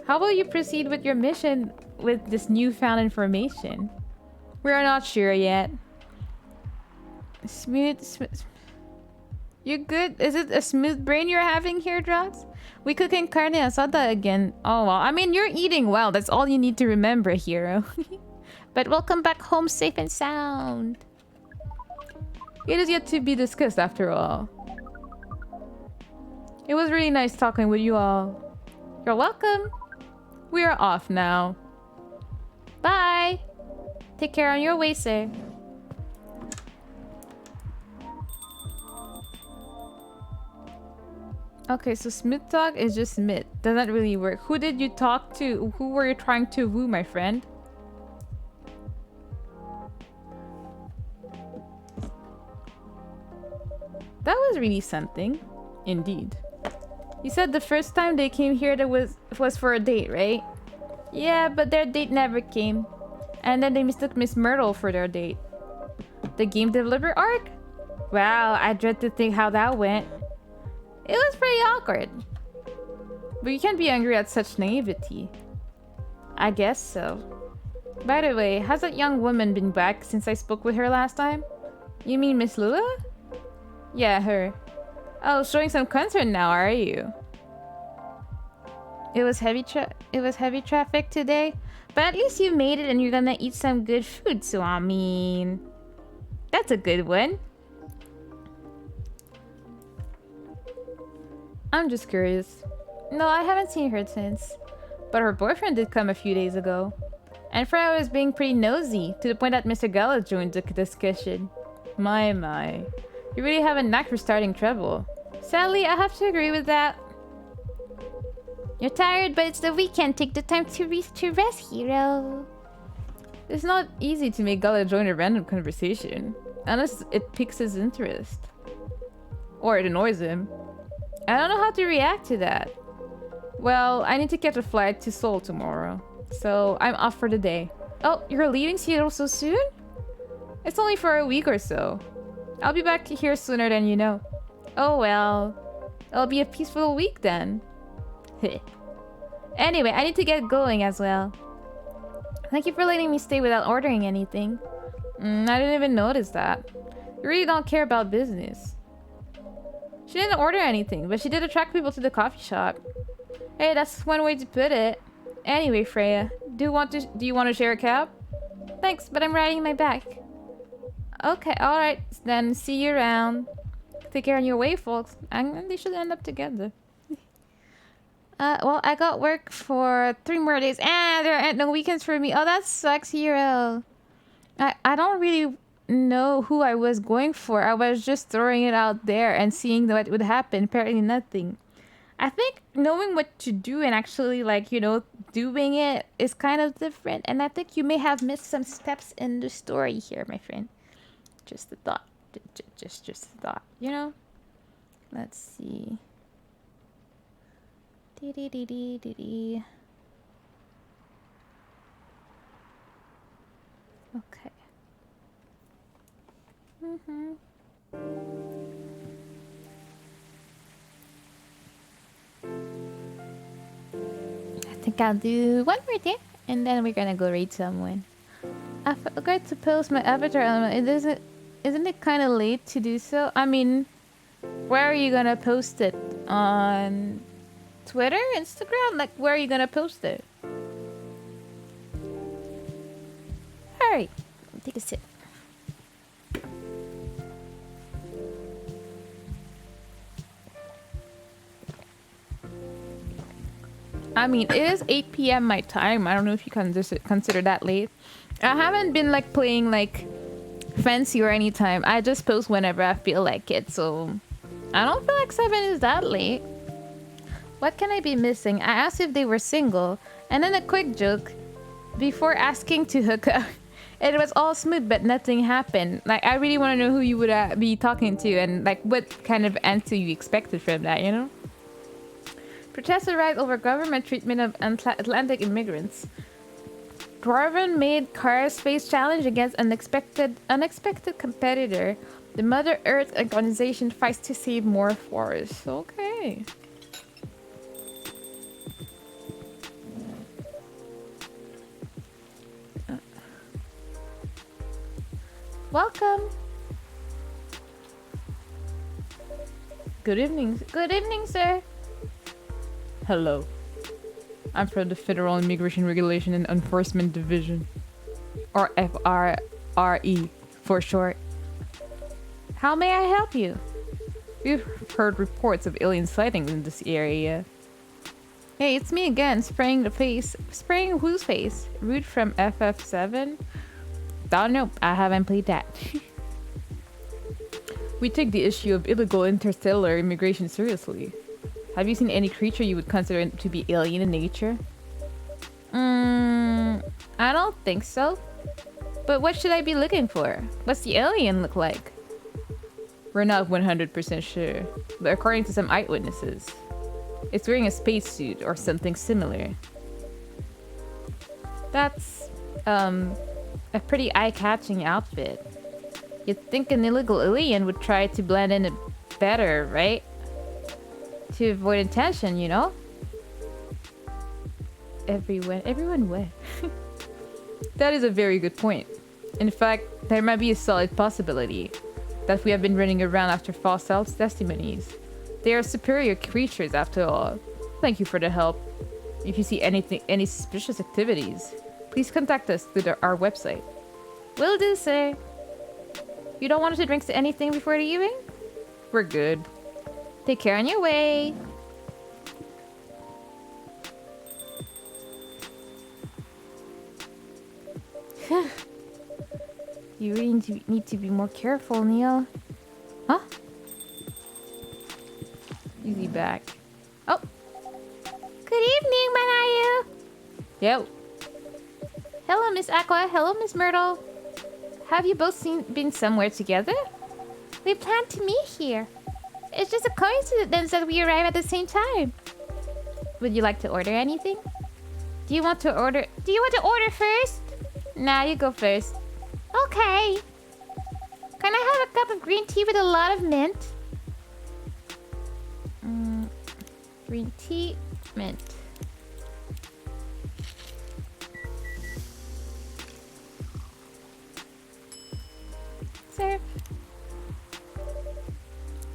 How will you proceed with your mission with this newfound information? We are not sure yet. Smooth. You good? Is it a smooth brain you're having here, Drax? We cooking carne asada again. Oh, well, I mean, you're eating well. That's all you need to remember, hero. But welcome back home safe and sound. It is yet to be discussed, after all. It was really nice talking with you all. You're welcome. We are off now. Bye. Take care on your way, sir. Okay, so smooth talk is just smooth. Doesn't really work. Who did you talk to? Who were you trying to woo, my friend? That was really something. Indeed. You said the first time they came here that was for a date, right? Yeah, but their date never came. And then they mistook Miss Myrtle for their date. The game developer arc? Wow, I dread to think how that went. It was pretty awkward. But you can't be angry at such naivety. I guess so. By the way, has that young woman been back since I spoke with her last time? You mean Miss Lula? Yeah, her. Oh, showing some concern now, are you? It was heavy traffic today, but at least you made it and you're gonna eat some good food, so I mean... That's a good one. I'm just curious. No, I haven't seen her since. But her boyfriend did come a few days ago. And Freya was being pretty nosy, to the point that Mr. Gala joined the discussion. My. You really have a knack for starting trouble. Sadly, I have to agree with that. You're tired, but it's the weekend. Take the time to rest, hero. It's not easy to make Gala join a random conversation, unless it piques his interest. Or it annoys him. I don't know how to react to that. Well, I need to catch a flight to Seoul tomorrow, so I'm off for the day. Oh, you're leaving Seattle so soon? It's only for a week or so. I'll be back here sooner than you know. Oh well, it'll be a peaceful week then. Anyway, I need to get going as well. Thank you for letting me stay without ordering anything. I didn't even notice that. You really don't care about business. She didn't order anything, but she did attract people to the coffee shop. Hey, that's one way to put it. Anyway, Freya, do you want to share a cab? Thanks, but I'm riding my bike. Okay, alright, then see you around. Take care on your way, folks. And they should end up together. Well, I got work for 3 more days. There aren't no weekends for me. Oh, that sucks, hero. I don't really know who I was going for. I was just throwing it out there and seeing what would happen. Apparently nothing. I think knowing what to do and actually, like, you know, doing it is kind of different, and I think you may have missed some steps in the story here, my friend. Just a thought. Just a thought, you know? Let's see. Dee. Okay. I think I'll do one more day, and then we're gonna go raid someone. I forgot to post my avatar element. Isn't it kind of late to do so? I mean, where are you gonna post it? On Twitter, Instagram? Like, where are you gonna post it? Alright, take a sip. I mean, it is 8 p.m. my time. I don't know if you can just consider that late. I haven't been like playing like fancy or any time. I just post whenever I feel like it, so I don't feel like 7 is that late. What can I be missing? I asked if they were single, and then a quick joke before asking to hook up. It was all smooth, but nothing happened. Like, I really want to know who you would be talking to, and like what kind of answer you expected from that, you know? Protest right over government treatment of Atlantic immigrants. Dwarven made cars face challenge against unexpected competitor. The Mother Earth organization fights to save more forests. Okay. Welcome. Good evening. Good evening, sir. Hello. I'm from the Federal Immigration Regulation and Enforcement Division, or FRRE for short. How may I help you? We've heard reports of alien sightings in this area. Hey, it's me again, spraying the face. Spraying whose face? Root from FF7? Don't know, I haven't played that. We take the issue of illegal interstellar immigration seriously. Have you seen any creature you would consider to be alien in nature? I don't think so. But what should I be looking for? What's the alien look like? We're not 100% sure, but according to some eyewitnesses, it's wearing a spacesuit or something similar. That's, a pretty eye-catching outfit. You'd think an illegal alien would try to blend in better, right? To avoid attention, you know? Everyone what? That is a very good point. In fact, there might be a solid possibility that we have been running around after false testimonies. They are superior creatures after all. Thank you for the help. If you see any suspicious activities, please contact us through our website. Will do, sir. You don't want us to drink anything before the evening? We're good. Take care on your way. You really need to be more careful, Neil. Huh? Easy back. Oh. Good evening, Manayu. Yo. Hello, Miss Aqua. Hello, Miss Myrtle. Have you both been somewhere together? We planned to meet here. It's just a coincidence that we arrive at the same time. Would you like to order anything? Do you want to order first? Nah, you go first. Okay. Can I have a cup of green tea with a lot of mint? Green tea, mint. Sir.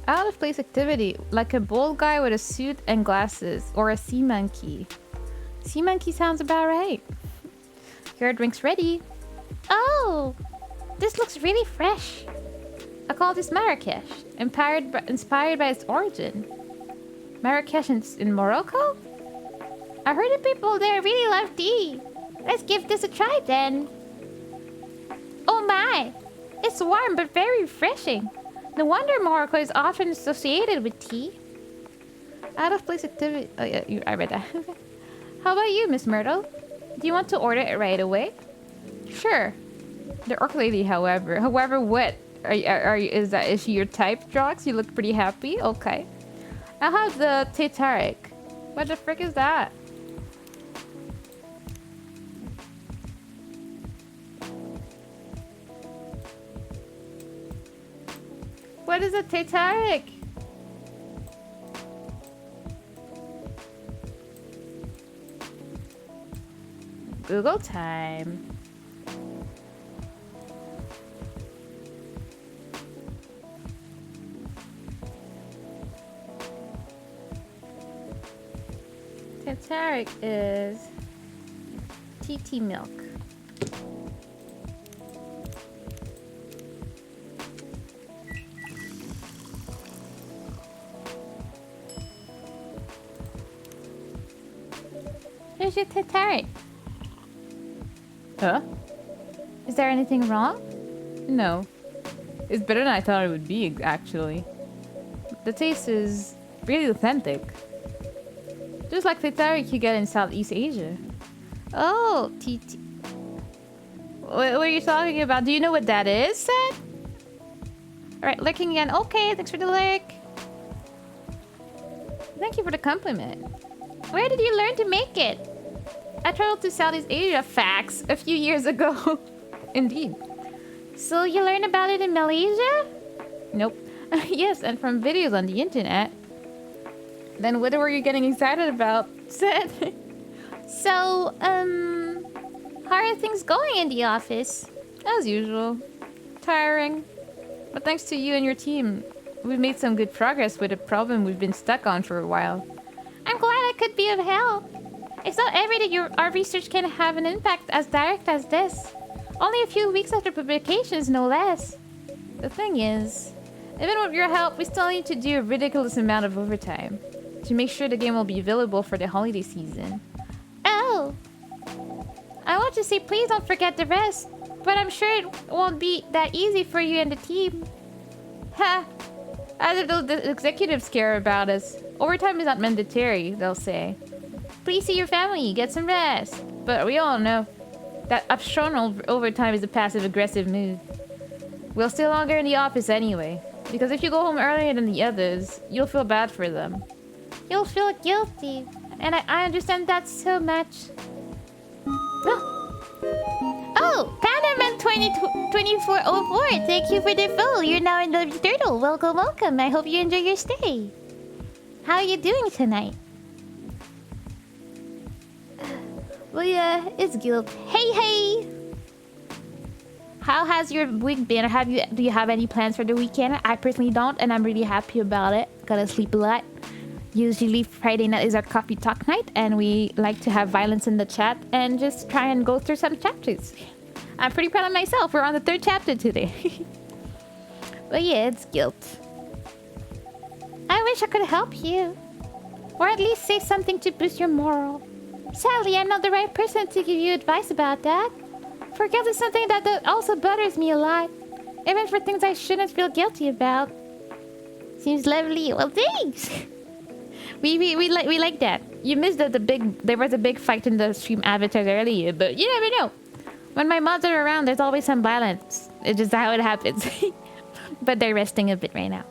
Out of place activity, like a bald guy with a suit and glasses, or a sea monkey. Sea monkey sounds about right. Your drink's ready. Oh, this looks really fresh. I call this Marrakesh, inspired by its origin. Marrakesh in Morocco? I heard the people there really love tea. Let's give this a try then. Oh my, it's warm but very refreshing. No wonder Morocco is often associated with tea. Out of place activity. Oh yeah, I read that. How about you, Miss Myrtle? Do you want to order it right away? Sure. The orc lady, however. However, what? Is she your type, Drox? You look pretty happy. Okay. I'll have the Tatarik. What the frick is that? What is a Tatarik? Google time. Tatarik is TT milk. Here's your Tatarik. Huh? Is there anything wrong? No. It's better than I thought it would be, actually. The taste is really authentic. Just like the Tatarik you get in Southeast Asia. Oh, TT. What are you talking about? Do you know what that is, Seth? Alright, licking again. Okay, thanks for the lick. Thank you for the compliment. Where did you learn to make it? I traveled to Southeast Asia, facts, a few years ago. Indeed. So you learned about it in Malaysia? Nope. Yes, and from videos on the internet. Then what were you getting excited about, Sid? So, how are things going in the office? As usual. Tiring. But thanks to you and your team, we've made some good progress with a problem we've been stuck on for a while. I'm glad I could be of help. It's not every day our research can have an impact as direct as this. Only a few weeks after publications, no less. The thing is, even with your help, we still need to do a ridiculous amount of overtime to make sure the game will be available for the holiday season. Oh! I want to say please don't forget the rest, but I'm sure it won't be that easy for you and the team. Ha! As if the executives care about us. Overtime is not mandatory, they'll say. Please see your family, get some rest. But we all know that optional overtime is a passive-aggressive move. We'll stay longer in the office anyway, because if you go home earlier than the others, you'll feel bad for them. You'll feel guilty, and I understand that so much. Oh, Panaman 2404, thank you for the follow. You're now in the turtle. Welcome, welcome. I hope you enjoy your stay. How are you doing tonight? Well, yeah, it's Guild. Hey, hey! How has your week been? Or do you have any plans for the weekend? I personally don't, and I'm really happy about it. Gotta sleep a lot. Usually Friday night is our coffee talk night, and we like to have violence in the chat and just try and go through some chapters. I'm pretty proud of myself. We're on the 3rd chapter today. But yeah, it's Guilt. I wish I could help you. Or at least say something to boost your morale. Sadly, I'm not the right person to give you advice about that. For guilt is something that also bothers me a lot. Even for things I shouldn't feel guilty about. Seems lovely. Well, thanks! We like that. You missed there was a big fight in the stream avatars earlier, but you never know. When my mods are around, there's always some violence. It's just how it happens. But they're resting a bit right now.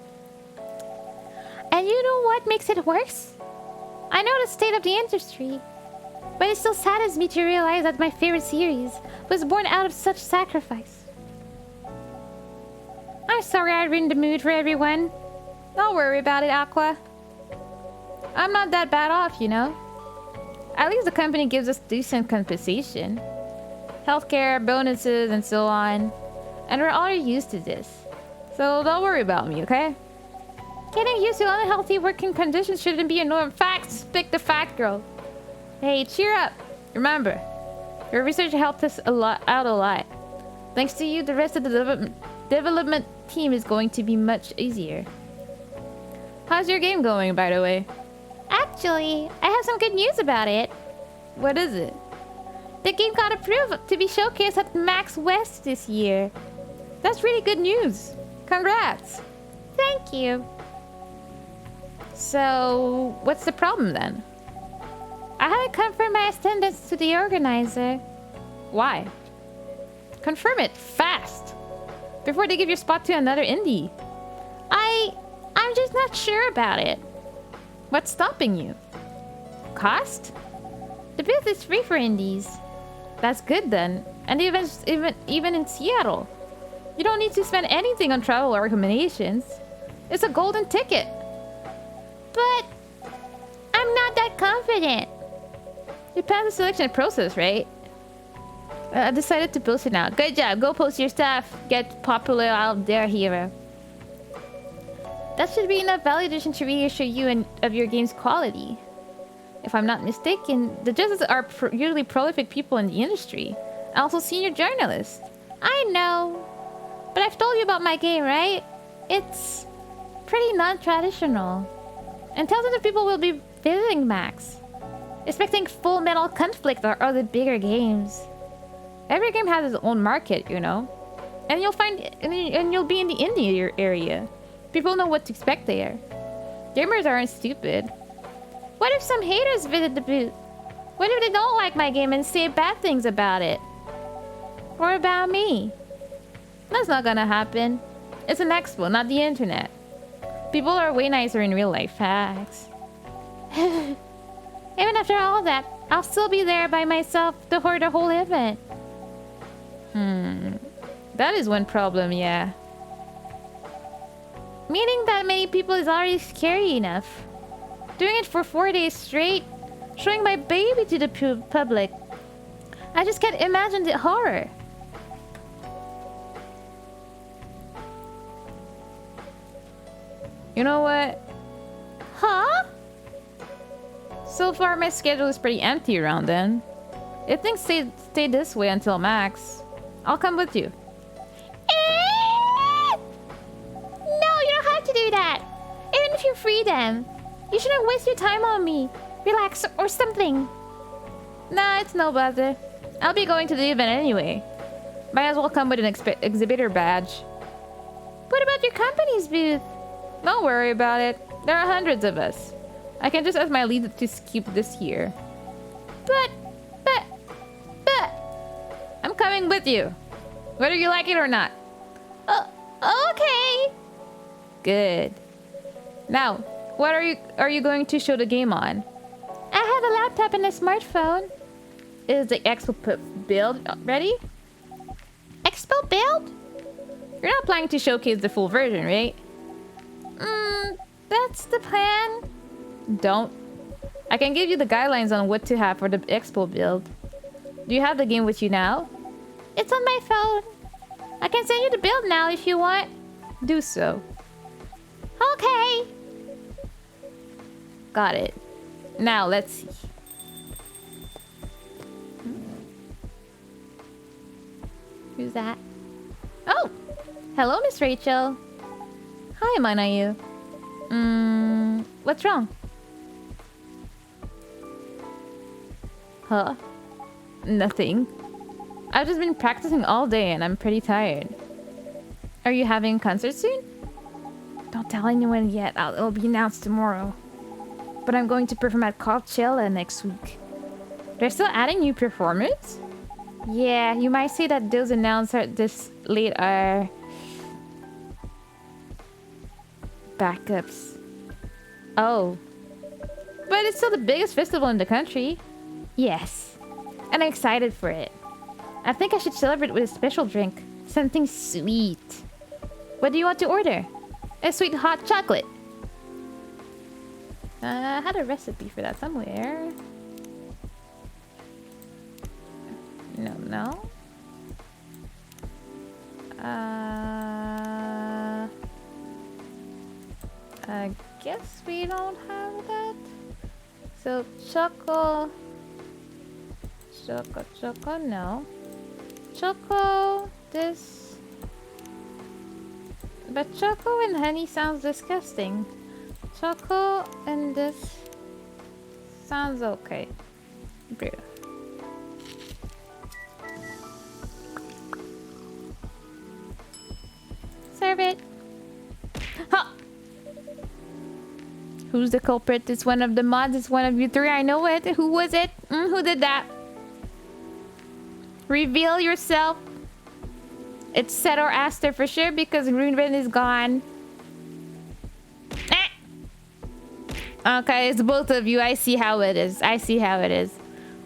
And you know what makes it worse? I know the state of the industry. But it still saddens me to realize that my favorite series was born out of such sacrifice. I'm sorry I ruined the mood for everyone. Don't worry about it, Aqua. I'm not that bad off, you know. At least the company gives us decent compensation. Healthcare, bonuses, and so on. And we're all used to this. So don't worry about me, okay? Getting used to unhealthy working conditions shouldn't be a norm. Facts! Pick the fact, girl. Hey, cheer up! Remember, your research helped us out a lot. Thanks to you, the rest of the development team is going to be much easier. How's your game going, by the way? Actually, I have some good news about it. What is it? The game got approved to be showcased at Max West this year. That's really good news. Congrats. Thank you. So, what's the problem then? I haven't confirmed my attendance to the organizer. Why? Confirm it fast before they give your spot to another indie. I'm just not sure about it. What's stopping you? Cost? The booth is free for indies. That's good then. And the event's even in Seattle. You don't need to spend anything on travel or accommodations. It's a golden ticket. But I'm not that confident. You passed the selection process, right? I decided to post it now. Good job. Go post your stuff. Get popular out there, hero. That should be enough validation to reassure you of your game's quality. If I'm not mistaken, the judges are usually prolific people in the industry. And also senior journalists. I know. But I've told you about my game, right? It's pretty non-traditional. And thousands of people will be visiting Max, expecting Full Metal Conflict or other bigger games. Every game has its own market, you know. And you'll be in the indie area. People know what to expect there. Gamers aren't stupid. What if some haters visit the booth? What if they don't like my game and say bad things about it? Or about me? That's not gonna happen. It's an expo, not the internet. People are way nicer in real life, facts. Even after all that, I'll still be there by myself for the whole event. That is one problem, yeah. Meeting that many people is already scary enough. Doing it for 4 days straight, showing my baby to the public. I just can't imagine the horror. You know what? Huh? So far, my schedule is pretty empty around then. If things stay this way until Max, I'll come with you. No, you don't have to do that. Even if you're free then. You shouldn't waste your time on me. Relax or something. Nah, it's no bother. I'll be going to the event anyway. Might as well come with an exhibitor badge. What about your company's booth? Don't worry about it. There are hundreds of us. I can just ask my lead to keep this here. But... I'm coming with you. Whether you like it or not. Okay. Good. Now, what are you going to show the game on? I have a laptop and a smartphone. Is the Expo build ready? Expo build? You're not planning to showcase the full version, right? That's the plan. Don't. I can give you the guidelines on what to have for the Expo build. Do you have the game with you now? It's on my phone. I can send you the build now if you want. Do so. Okay. Got it. Now, let's see. Who's that? Oh! Hello, Miss Rachel. Hi, Manayu. What's wrong? Huh? Nothing. I've just been practicing all day and I'm pretty tired. Are you having a concert soon? Don't tell anyone yet. It'll be announced tomorrow. But I'm going to perform at Coachella next week. They're still adding new performers? Yeah, you might say that those announced this late are... backups. Oh. But it's still the biggest festival in the country. Yes. And I'm excited for it. I think I should celebrate with a special drink. Something sweet. What do you want to order? A sweet hot chocolate. I had a recipe for that somewhere. No. I guess we don't have that. So choco, no. Choco, this. But choco and honey sounds disgusting. Choco and this sounds okay. Brew. Serve it. Ha! Who's the culprit? It's one of the mods. It's one of you three. I know it. Who was it? Who did that? Reveal yourself. It's Seth or Aster for sure because Ruben is gone. Okay, it's both of you. I see how it is. I see how it is.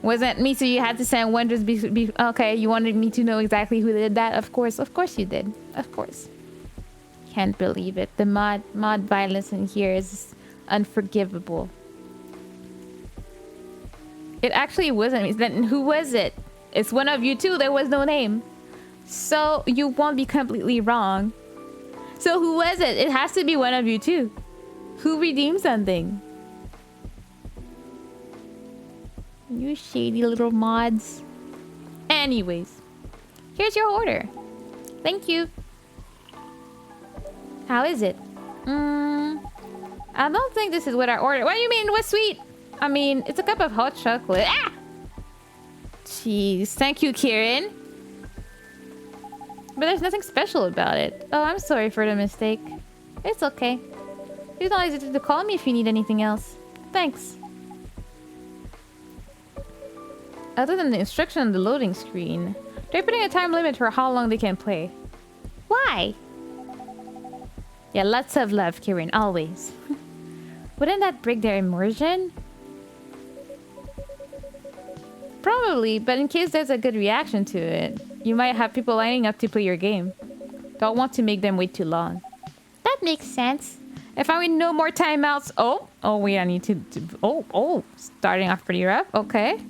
Wasn't me, so you had to send wonders. Okay, you wanted me to know exactly who did that. Of course you did. Of course. Can't believe it. The mod violence in here is unforgivable. It actually wasn't me. Then who was it? It's one of you two. There was no name, so you won't be completely wrong. So who was it? It has to be one of you two. Who redeemed something? You shady little mods. Anyways, here's your order. Thank you. How is it? I don't think this is what I ordered. What do you mean? What's sweet? I mean, it's a cup of hot chocolate. Ah! Jeez. Thank you, Kieran. But there's nothing special about it. Oh, I'm sorry for the mistake. It's okay. You don't hesitate to call me if you need anything else. Thanks. Other than the instruction on the loading screen, they're putting a time limit for how long they can play. Why? Yeah, lots of love, Kieran, always. Wouldn't that break their immersion? Probably, but in case there's a good reaction to it, you might have people lining up to play your game. Don't want to make them wait too long. That makes sense. If I win no more timeouts... Oh, wait, I need to... Starting off pretty rough. Okay.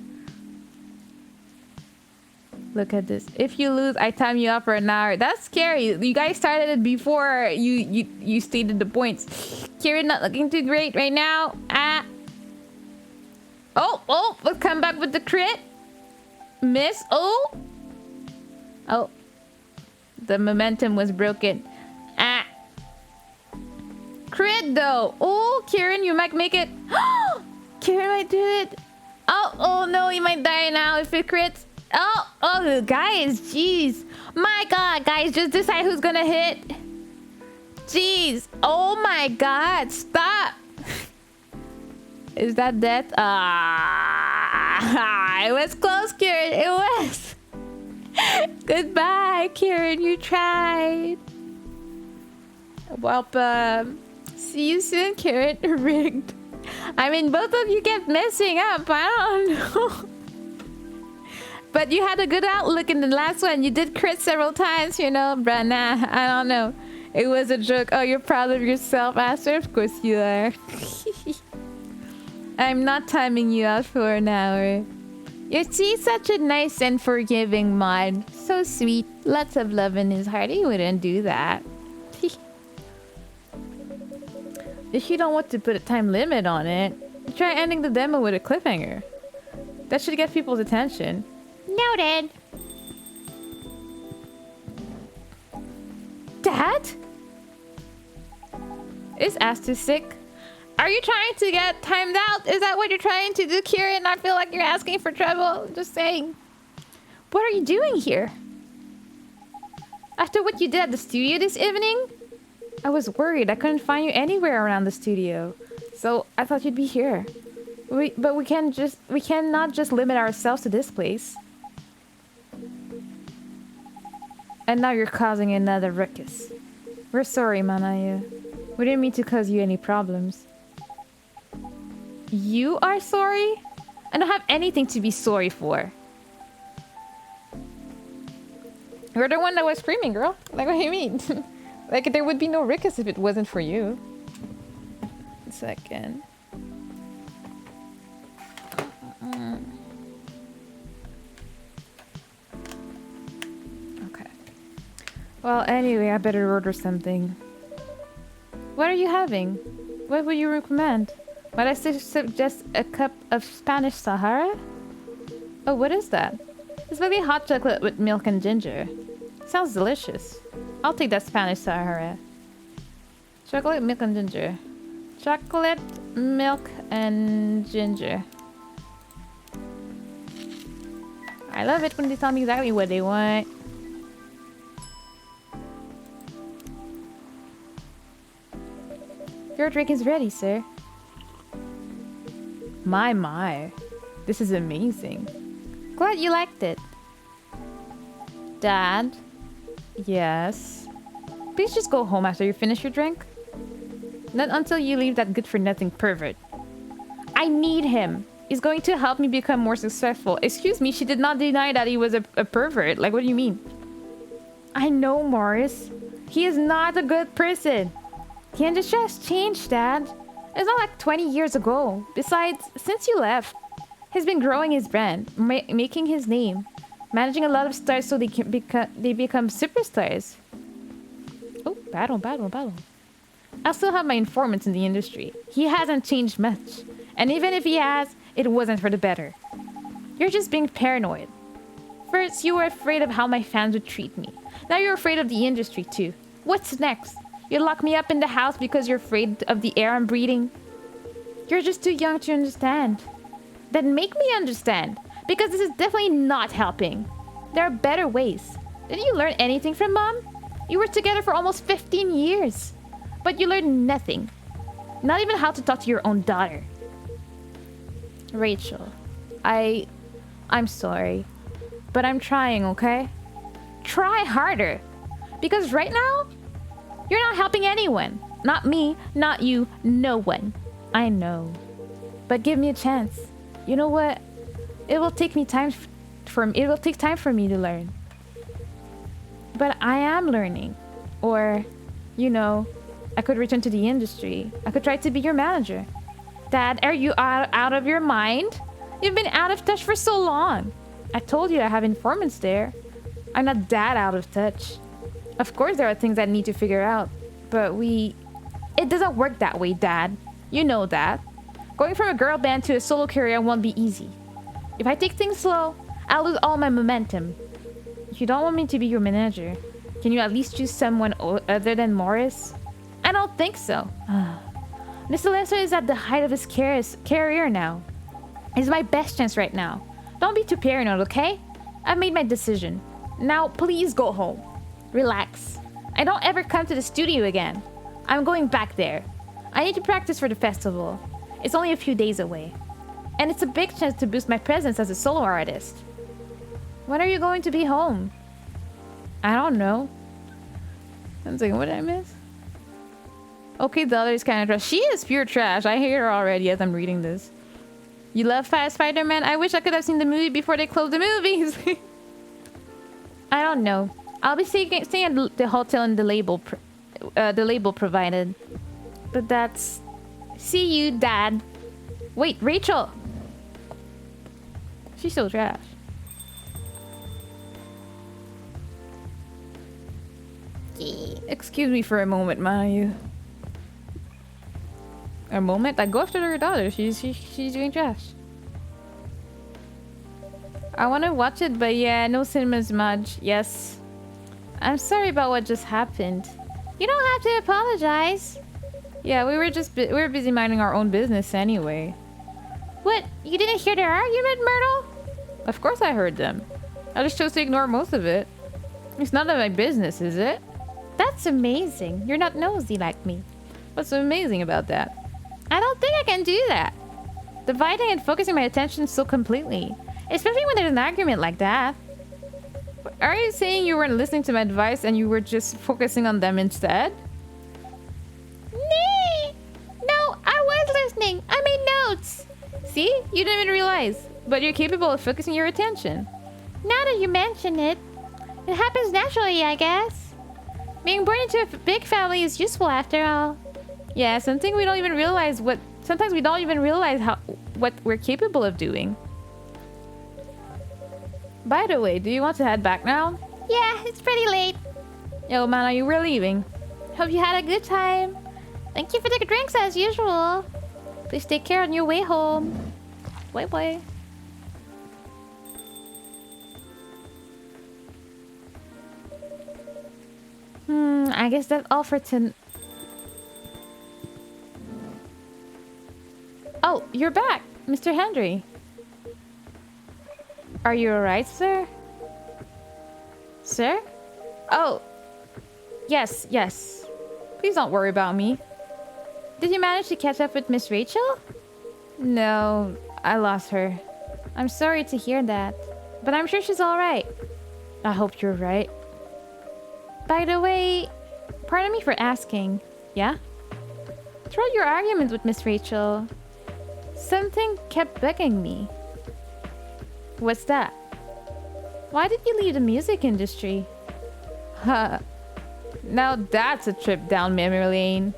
Look at this. If you lose, I time you up for an hour. That's scary. You guys started it before you stated the points. Kieran not looking too great right now. Let's come back with the crit. Miss. Oh. The momentum was broken. Crit though. Oh, Kieran, you might make it. Kieran might do it. Oh no, he might die now if it crits. Oh, guys, jeez. My God, guys, just decide who's gonna hit. Jeez. Oh my God, stop. Is that death? It was close, Kieran. It was. Goodbye, Kieran. You tried. Well, see you soon, Kieran. Rigged. I mean, both of you kept messing up. I don't know. But you had a good outlook in the last one. You did crit several times, you know. But nah, I don't know. It was a joke. Oh, you're proud of yourself, Aster? Of course you are. I'm not timing you out for an hour. You're such a nice and forgiving mod. So sweet. Lots of love in his heart. He wouldn't do that. If you don't want to put a time limit on it, try ending the demo with a cliffhanger. That should get people's attention. Noted. Dad? Is Aster sick? Are you trying to get timed out? Is that what you're trying to do, Kieran? I feel like you're asking for trouble. Just saying. What are you doing here? After what you did at the studio this evening? I was worried. I couldn't find you anywhere around the studio. So I thought you'd be here. But we cannot just limit ourselves to this place. And now you're causing another ruckus. We're sorry, Manaya. We didn't mean to cause you any problems. You are sorry? I don't have anything to be sorry for. You're the one that was screaming, girl. Like, what do you mean? Like, there would be no ruckus if it wasn't for you. A second. Okay. Well, anyway, I better order something. What are you having? What would you recommend? Might I suggest a cup of Spanish Sahara? Oh, what is that? It's really hot chocolate with milk and ginger. Sounds delicious. I'll take that Spanish Sahara. Chocolate, milk, and ginger. Chocolate, milk, and ginger. I love it when they tell me exactly what they want. Your drink is ready, sir. My. This is amazing. Glad you liked it. Dad? Yes? Please just go home after you finish your drink. Not until you leave that good-for-nothing pervert. I need him. He's going to help me become more successful. Excuse me, she did not deny that he was a pervert. Like, what do you mean? I know, Morris. He is not a good person. He just changed, Dad. It's not like 20 years ago. Besides, since you left, he's been growing his brand, making his name, managing a lot of stars so they become superstars. Oh, battle. I still have my informants in the industry. He hasn't changed much. And even if he has, it wasn't for the better. You're just being paranoid. First, you were afraid of how my fans would treat me. Now you're afraid of the industry too. What's next? You lock me up in the house because you're afraid of the air I'm breathing? You're just too young to understand. Then make me understand, because this is definitely not helping. There are better ways. Didn't you learn anything from Mom? You were together for almost 15 years. But you learned nothing. Not even how to talk to your own daughter. Rachel, I'm sorry. But I'm trying, okay? Try harder. Because right now, you're not helping anyone. Not me, not you, no one. I know. But give me a chance. You know what? It will take time for me to learn. But I am learning. Or, you know, I could return to the industry. I could try to be your manager. Dad, are you out of your mind? You've been out of touch for so long. I told you I have informants there. I'm not that out of touch. Of course there are things I need to figure out. But it doesn't work that way, Dad. You know that. Going from a girl band to a solo career won't be easy. If I take things slow, I'll lose all my momentum. If you don't want me to be your manager, can you at least choose someone other than Morris? I don't think so. Mr. Lester is at the height of his career now. It's my best chance right now. Don't be too paranoid, okay? I've made my decision. Now, please go home. Relax. I don't ever come to the studio again. I'm going back there. I need to practice for the festival. It's only a few days away. And it's a big chance to boost my presence as a solo artist. When are you going to be home? I don't know. I'm thinking, what did I miss? Okay, the other is kind of trash. She is pure trash. I hate her already as I'm reading this. You love Spider-Man? I wish I could have seen the movie before they closed the movies. I don't know. I'll be staying at the hotel in the label provided. But that's... See you, Dad. Wait, Rachel! She's so trash. Excuse me for a moment, Mayu. A moment? I go after her daughter. She's doing trash. I want to watch it, but yeah, no cinemas much. Yes. I'm sorry about what just happened. You don't have to apologize. Yeah, we were busy minding our own business anyway. What? You didn't hear their argument, Myrtle? Of course I heard them. I just chose to ignore most of it. It's none of my business, is it? That's amazing. You're not nosy like me. What's so amazing about that? I don't think I can do that. Dividing and focusing my attention so completely. Especially when there's an argument like that. Are you saying you weren't listening to my advice and you were just focusing on them instead? Nee! No, I was listening. I made notes. See? You didn't even realize. But you're capable of focusing your attention. Now that you mention it, it happens naturally, I guess. Being born into a big family is useful after all. Yeah, sometimes we don't even realize what we're capable of doing. By the way, do you want to head back now? Yeah, it's pretty late. Yo, Mana, you were leaving. Hope you had a good time. Thank you for the drinks as usual. Please take care on your way home. Bye bye. I guess that's all for tonight. Oh, you're back, Mr. Henry. Are you alright, sir? Sir? Oh. Yes. Please don't worry about me. Did you manage to catch up with Miss Rachel? No, I lost her. I'm sorry to hear that, but I'm sure she's alright. I hope you're right. By the way, pardon me for asking. Yeah? Throughout your argument with Miss Rachel, something kept bugging me. What's that? Why did you leave the music industry? Huh. Now that's a trip down memory lane.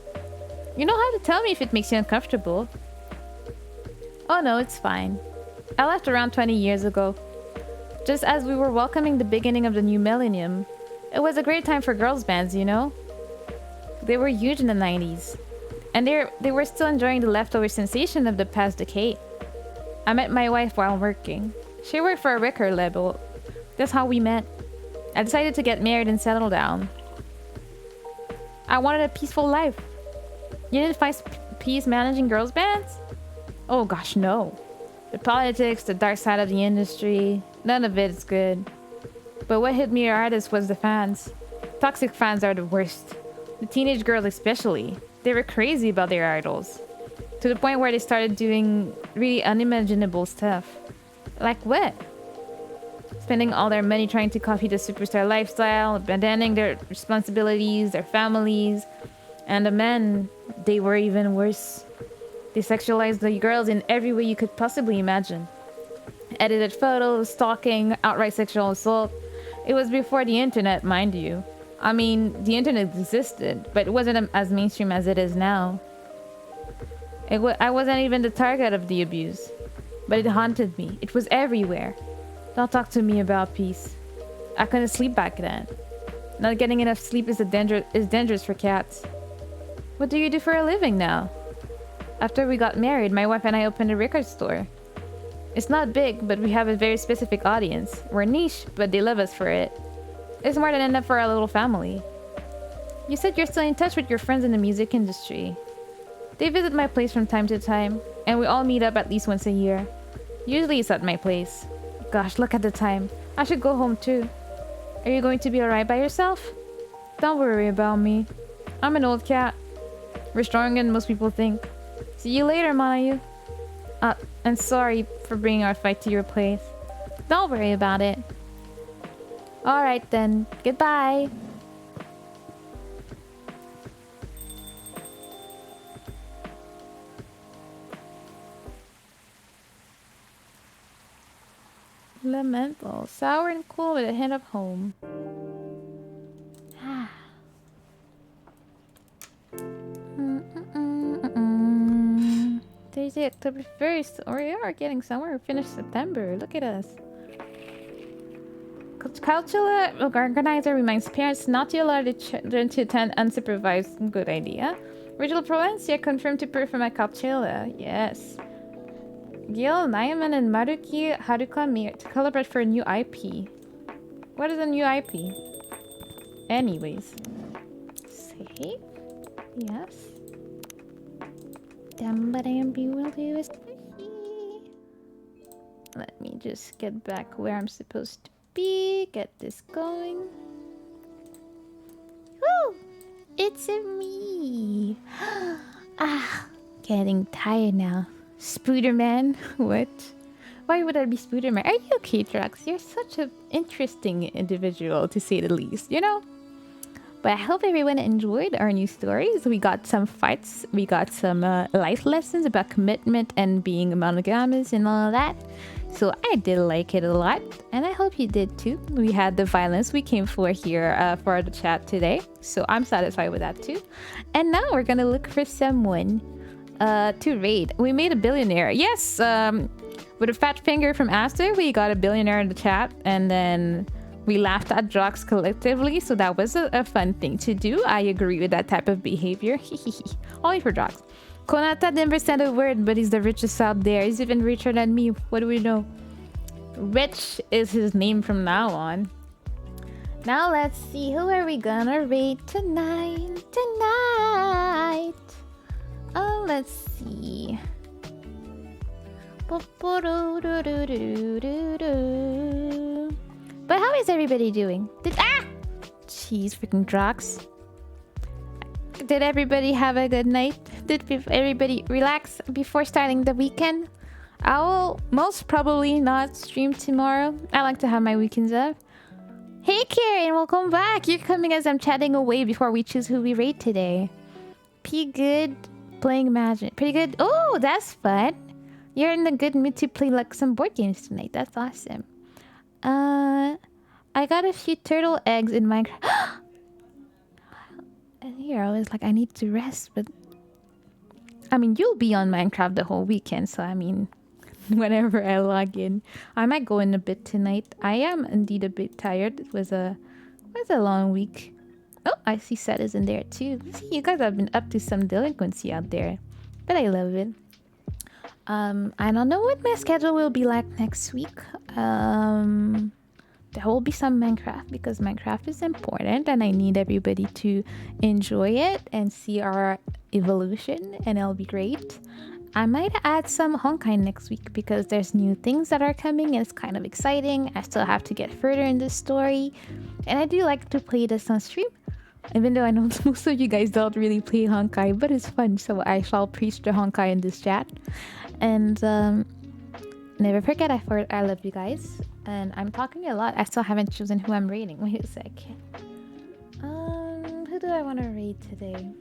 You know how to tell me if it makes you uncomfortable. Oh no, it's fine. I left around 20 years ago. Just as we were welcoming the beginning of the new millennium. It was a great time for girls bands, you know? They were huge in the 90s. And they were still enjoying the leftover sensation of the past decade. I met my wife while working. She worked for a record label. That's how we met. I decided to get married and settle down. I wanted a peaceful life. You didn't find peace managing girls bands? Oh gosh, no. The politics, the dark side of the industry, none of it is good. But what hit me hardest was the fans. Toxic fans are the worst. The teenage girls especially. They were crazy about their idols. To the point where they started doing really unimaginable stuff. Like what? Spending all their money trying to copy the superstar lifestyle, abandoning their responsibilities, their families. And the men, they were even worse. They sexualized the girls in every way you could possibly imagine. Edited photos, stalking, outright sexual assault. It was before the internet, mind you. I mean, the internet existed, but it wasn't as mainstream as it is now. I wasn't even the target of the abuse. But it haunted me. It was everywhere. Don't talk to me about peace. I couldn't sleep back then. Not getting enough sleep is dangerous for cats. What do you do for a living now? After we got married, my wife and I opened a record store. It's not big, but we have a very specific audience. We're niche, but they love us for it. It's more than enough for our little family. You said you're still in touch with your friends in the music industry. They visit my place from time to time, and we all meet up at least once a year. Usually it's at my place. Gosh, look at the time. I should go home too. Are you going to be alright by yourself? Don't worry about me. I'm an old cat. We're stronger than most people think. See you later, Manayu. And sorry for bringing our fight to your place. Don't worry about it. Alright then. Goodbye. Elemental. Sour and cool with a hint of home. Thursday, October 1st. Or we are getting somewhere. We finished September. Look at us. Cultural organizer reminds parents not to allow the children to attend unsupervised. Good idea. Ritual Provencia confirmed to perform at Cultura. Yes. Gil, Nyaman, and Maruki Haruka meet to collaborate for a new IP. What is a new IP? Anyways. Save? Yes. Let me just get back where I'm supposed to be. Get this going. Woo! It's a me. Getting tired now. Spooderman? What? Why would I be Spooderman? Are you okay, Drax? You're such an interesting individual, to say the least, you know? But I hope everyone enjoyed our new stories. We got some fights. We got some life lessons about commitment and being monogamous and all of that. So I did like it a lot. And I hope you did too. We had the violence we came for here for the chat today. So I'm satisfied with that too. And now we're going to look for someone to raid. We made a billionaire. Yes, with a fat finger from Aster, we got a billionaire in the chat. And then we laughed at Drox collectively, so that was a fun thing to do. I agree with that type of behavior. Only for Drox. Konata never said a word, but he's the richest out there. He's even richer than me. What do we know? Rich is his name from now on. Now let's see, who are we gonna raid tonight? Oh, let's see. But how is everybody doing? Jeez, freaking Drox. Did everybody have a good night? Did everybody relax before starting the weekend? I will most probably not stream tomorrow. I like to have my weekends off. Hey Karen, welcome back. You're coming as I'm chatting away before we choose who we raid today. P good playing Magic. Pretty good. Oh, that's fun. You're in a good mood to play like some board games tonight. That's awesome. I got a few turtle eggs in Minecraft. And here I was like, I need to rest, but I mean, you'll be on Minecraft the whole weekend, so I mean, whenever I log in, I might go in a bit tonight. I am indeed a bit tired. It was a long week. Oh, I see Seth is in there too. See, you guys have been up to some delinquency out there, but I love it. I don't know what my schedule will be like next week. There will be some Minecraft because Minecraft is important and I need everybody to enjoy it and see our evolution, and it'll be great. I might add some Honkai next week because there's new things that are coming and it's kind of exciting. I still have to get further in the story, and I do like to play this on stream, even though I know most of you guys don't really play Honkai, but it's fun, so I shall preach the Honkai in this chat. And never forget, I love you guys. And I'm talking a lot. I still haven't chosen who I'm raiding. Wait a sec. Who do I want to raid today?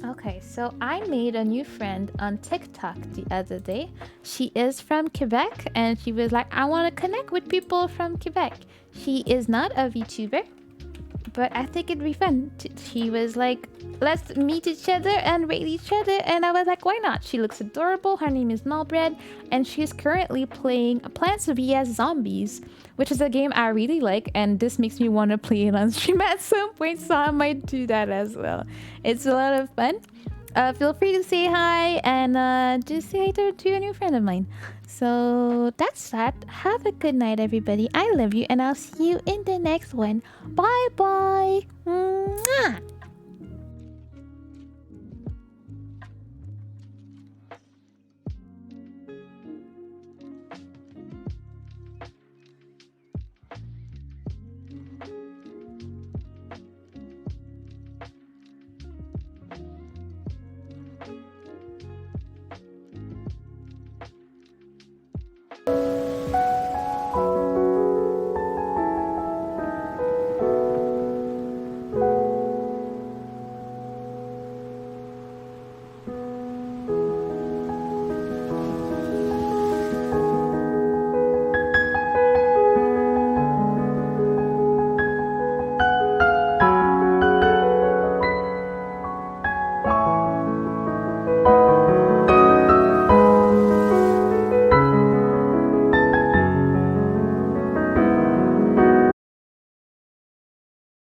Okay, so I made a new friend on TikTok the other day. She is from Quebec, and she was like, I want to connect with people from Quebec. She is not a VTuber, but I think it'd be fun. She was like, let's meet each other and raid each other, and I was like, why not? She looks adorable. Her name is Nullbread, and she's currently playing Plants vs Zombies, which is a game I really like, and this makes me want to play it on stream at some point, so I might do that as well. It's a lot of fun. Feel free to say hi and just say hi to a new friend of mine. So that's that. Have a good night, everybody. I love you, and I'll see you in the next one. Bye bye. Mwah!